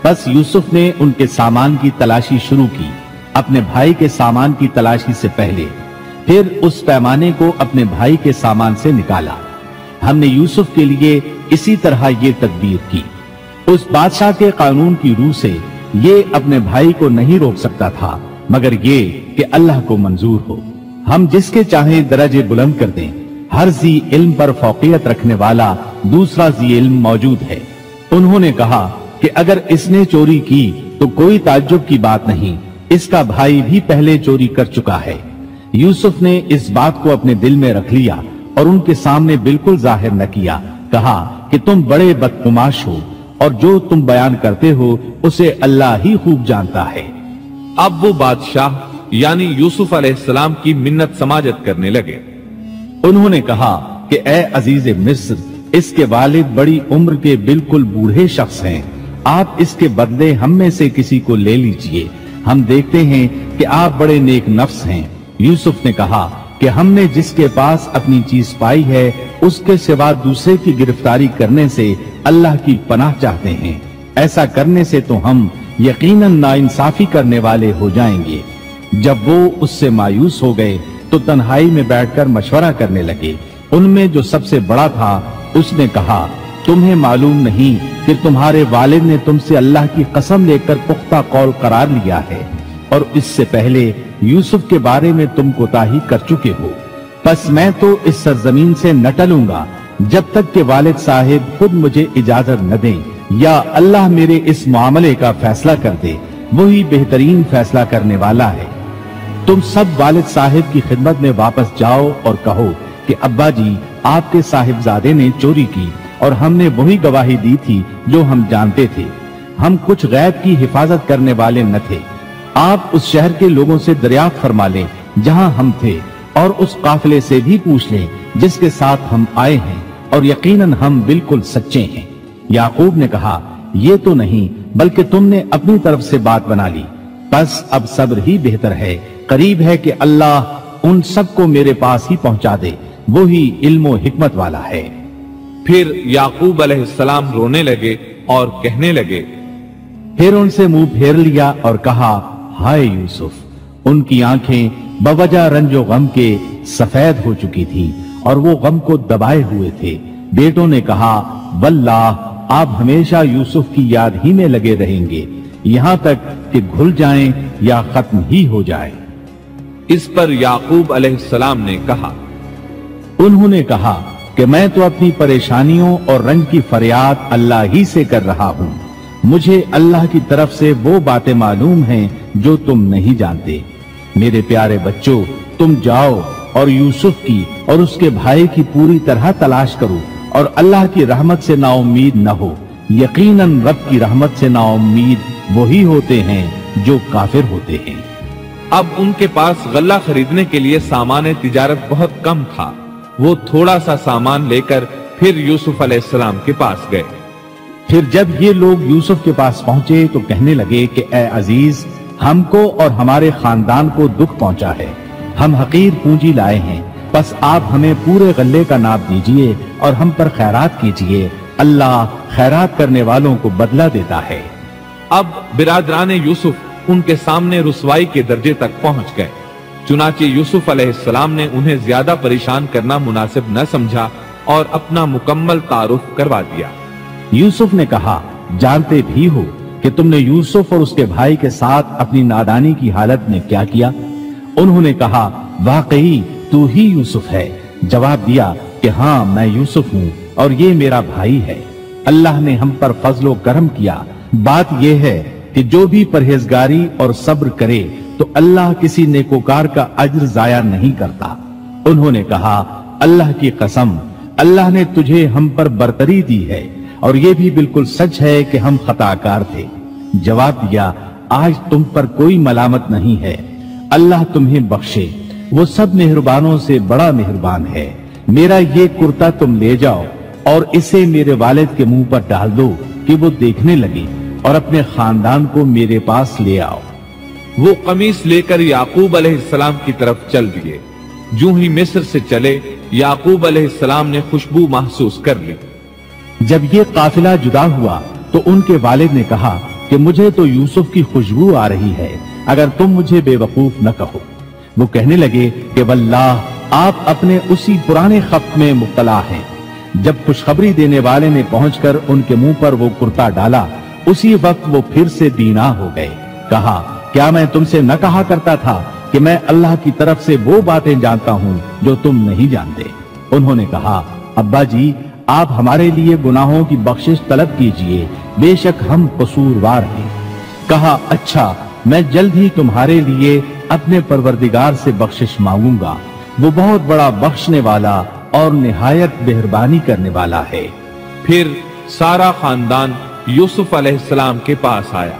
बस यूसुफ ने उनके सामान की तलाशी शुरू की, अपने भाई के सामान की तलाशी से पहले। फिर उस पैमाने को अपने भाई के सामान से निकाला। हमने यूसुफ के लिए इसी तरह ये तदबीर की। उस बादशाह के कानून की रूह से ये अपने भाई को नहीं रोक सकता था, मगर ये कि अल्लाह को मंजूर हो। हम जिसके चाहे दरजे बुलंद कर दें। हर जी इल्म पर फौकियत रखने वाला दूसरा जी इल्म मौजूद है। उन्होंने कहा कि अगर इसने चोरी की तो कोई ताज्जुब की बात नहीं, इसका भाई भी पहले चोरी कर चुका है। यूसुफ ने इस बात को अपने दिल में रख लिया और उनके सामने बिल्कुल जाहिर न किया। कहा कि तुम बड़े बदकुमाश हो और जो तुम बयान करते हो उसे अल्लाह ही खूब जानता है। अब वो बादशाह यानी यूसुफ अलैहिस्सलाम की मिन्नत समाजत करने लगे। उन्होंने कहा कि ए अजीज मिस्र, इसके वालिद बड़ी उम्र के बिल्कुल बूढ़े शख्स हैं। आप इसके बदले हम में से किसी को ले लीजिए। हम देखते हैं कि आप बड़े नेक नफ्स हैं। यूसुफ ने कहा कि हमने जिसके पास अपनी चीज पाई है उसके सिवा दूसरे की गिरफ्तारी करने से अल्लाह की पनाह चाहते हैं। ऐसा करने से तो हम यकीनन नाइंसाफी करने वाले हो जाएंगे। जब वो उससे मायूस हो गए तो तो तन्हाई में बैठकर मशवरा करने लगे। उनमें जो सबसे बड़ा था उसने कहा, तुम्हें मालूम नहीं कि तुम्हारे वालिद ने तुमसे अल्लाह की कसम लेकर पुख्ता कौल करार लिया है और इससे पहले यूसुफ के बारे में तुम कोताही कर चुके हो। बस मैं तो इस सरजमीन से न टलूंगा जब तक कि वालिद साहिब खुद मुझे इजाजत न दें या अल्लाह मेरे इस मामले का फैसला कर दे। वही बेहतरीन फैसला करने वाला है। तुम सब वालिद साहिब की खिदमत में वापस जाओ और कहो कि अब्बा जी, आपके साहिबजादे ने चोरी की और हमने वही गवाही दी थी जो हम जानते थे। हम कुछ गैब की हिफाजत करने वाले न थे। आप उस शहर के लोगों से दरियाफ्त फरमा लें जहां हम थे और उस काफिले से भी पूछ लें जिसके साथ हम आए हैं और यकीनन हम बिल्कुल सच्चे हैं। याकूब ने कहा, ये तो नहीं बल्कि तुमने अपनी तरफ से बात बना ली। बस अब सब्र ही बेहतर है। करीब है कि अल्लाह उन सबको मेरे पास ही पहुंचा दे। वो ही इल्म व हिकमत वाला है। फिर याकूब अलैहिस्सलाम रोने लगे और कहने लगे। फिर उनसे मुंह फेर लिया और कहा, हाय यूसुफ। उनकी आंखें बवजह रंजो गम के सफेद हो चुकी थी और वो गम को दबाए हुए थे। बेटों ने कहा, वल्लाह, आप हमेशा यूसुफ की याद ही में लगे रहेंगे यहाँ तक कि घुल जाएं या खत्म ही हो जाए। इस पर याकूब अलैहिस्सलाम ने कहा, उन्होंने कहा कि मैं तो अपनी परेशानियों और रंज की फरियाद अल्लाह ही से कर रहा हूँ। मुझे अल्लाह की तरफ से वो बातें मालूम हैं जो तुम नहीं जानते। मेरे प्यारे बच्चों, तुम जाओ और यूसुफ की और उसके भाई की पूरी तरह तलाश करो और अल्लाह की रहमत से नाउम्मीद न हो। यकीनन रब की रहमत से नाउम्मीद वही होते हैं जो काफिर होते हैं। अब उनके पास गल्ला खरीदने के लिए सामान तिजारत बहुत कम था। वो थोड़ा सा सामान लेकर फिर यूसुफ अलैहिस्सलाम के पास गए। फिर जब ये लोग यूसुफ के पास पहुंचे तो कहने लगे कि ए अजीज, हमको और हमारे खानदान को दुख पहुंचा है। हम हकीर पूंजी लाए हैं। बस आप हमें पूरे गल्ले का नाप दीजिए और हम पर खैरात कीजिए। अल्लाह खैरात करने वालों को बदला देता है। अब बिरादरान यूसुफ उनके सामने रुसवाई के दर्जे तक पहुंच गए। चुनाचे यूसुफ अलैहिस्सलाम ने उन्हें ज्यादा परेशान करना मुनासिब न समझा और अपना मुकम्मल तारुफ करवा दिया। यूसुफ ने कहा, जानते भी हो कि तुमने यूसुफ और उसके भाई के साथ अपनी नादानी की हालत में क्या किया। उन्होंने कहा, वाकई तू ही यूसुफ है। जवाब दिया कि हाँ, मैं यूसुफ हूँ और ये मेरा भाई है। अल्लाह ने हम पर फजलो करम किया। बात यह है कि जो भी परहेजगारी और सब्र करे तो अल्लाह किसी नेकोकार का अज्र जाया नहीं करता। उन्होंने कहा, अल्लाह की कसम, अल्लाह ने तुझे हम पर बरतरी दी है और ये भी बिल्कुल सच है कि हम खताकार थे। जवाब दिया, आज तुम पर कोई मलामत नहीं है। अल्लाह तुम्हें बख्शे, वो सब मेहरबानों से बड़ा मेहरबान है। मेरा ये कुर्ता तुम ले जाओ और इसे मेरे वालिद के मुंह पर डाल दो कि वो देखने लगे और अपने खानदान को मेरे पास ले आओ। वो कमीज लेकर याकूब अलैहिस्सलाम की तरफ चल दिए। जूं ही मिस्र से चले, याकूब अलैहिस्सलाम ने खुशबू महसूस कर ली। जब ये काफिला जुदा हुआ तो उनके वालिद ने कहा कि मुझे तो यूसुफ की खुशबू आ रही है, अगर तुम मुझे बेवकूफ न कहो। वो कहने लगे कि वल्लाह, आप अपने उसी पुराने खप्त में मुब्तला हैं। जब खुशखबरी देने वाले ने पहुंचकर उनके मुंह पर वो कुर्ता डाला, उसी वक्त वो फिर से दीना हो गए। कहा, क्या मैं तुमसे न कहा करता था कि मैं अल्लाह की तरफ से वो बातें जानता हूँ जो तुम नहीं जानते। उन्होंने कहा, अब्बा जी, आप हमारे लिए गुनाहों की बख्शिश तलब कीजिए, बेशक हम कसूरवार हैं। कहा, अच्छा, मैं जल्द ही तुम्हारे लिए अपने परवरदिगार से बख्शिश मांगूंगा। वो बहुत बड़ा बख्शने वाला और निहायत मेहरबानी करने वाला है। फिर सारा खानदान यूसुफ अलैहिस्सलाम के पास आया।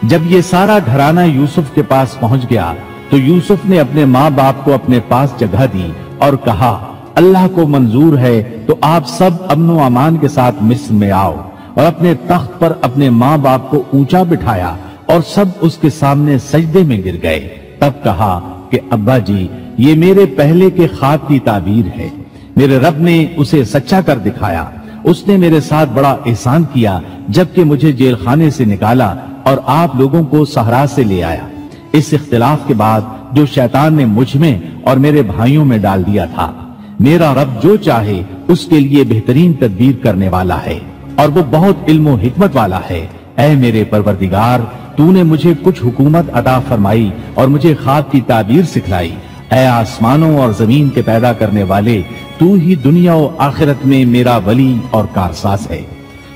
जब ये सारा घराना यूसुफ के पास पहुंच गया तो यूसुफ ने अपने माँ बाप को अपने पास जगह दी और कहा, अल्लाह को मंजूर है तो आप सब अमन व अमान के साथ मिस्र में आओ। और अपने तख्त पर अपने माँ बाप को ऊंचा बिठाया और सब उसके सामने सजदे में गिर गए। तब कहा कि अब्बा जी, ये मेरे पहले के ख्वाब की ताबीर है। मेरे रब ने उसे सच्चा कर दिखाया। उसने मेरे साथ बड़ा एहसान किया जबकि मुझे जेल खाने से निकाला और आप लोगों को सहरा से ले आया। इस इख्तिलाफ के बाद جو شیطان نے مجھ میں اور میرے بھائیوں میں ڈال دیا تھا۔ میرا رب جو چاہے اس کے لیے بہترین تدبیر کرنے والا ہے اور وہ بہت علم و حکمت والا ہے۔ اے میرے پروردگار، تو نے مجھے کچھ حکومت عطا فرمائی اور مجھے خواب کی تعبیر سکھلائی۔ اے آسمانوں اور زمین کے پیدا کرنے والے، تو ہی دنیا و آخرت میں میرا ولی اور کارساز ہے۔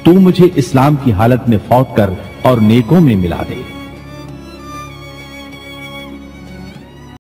تو مجھے اسلام کی حالت میں فوت کر اور نیکوں میں ملا دے۔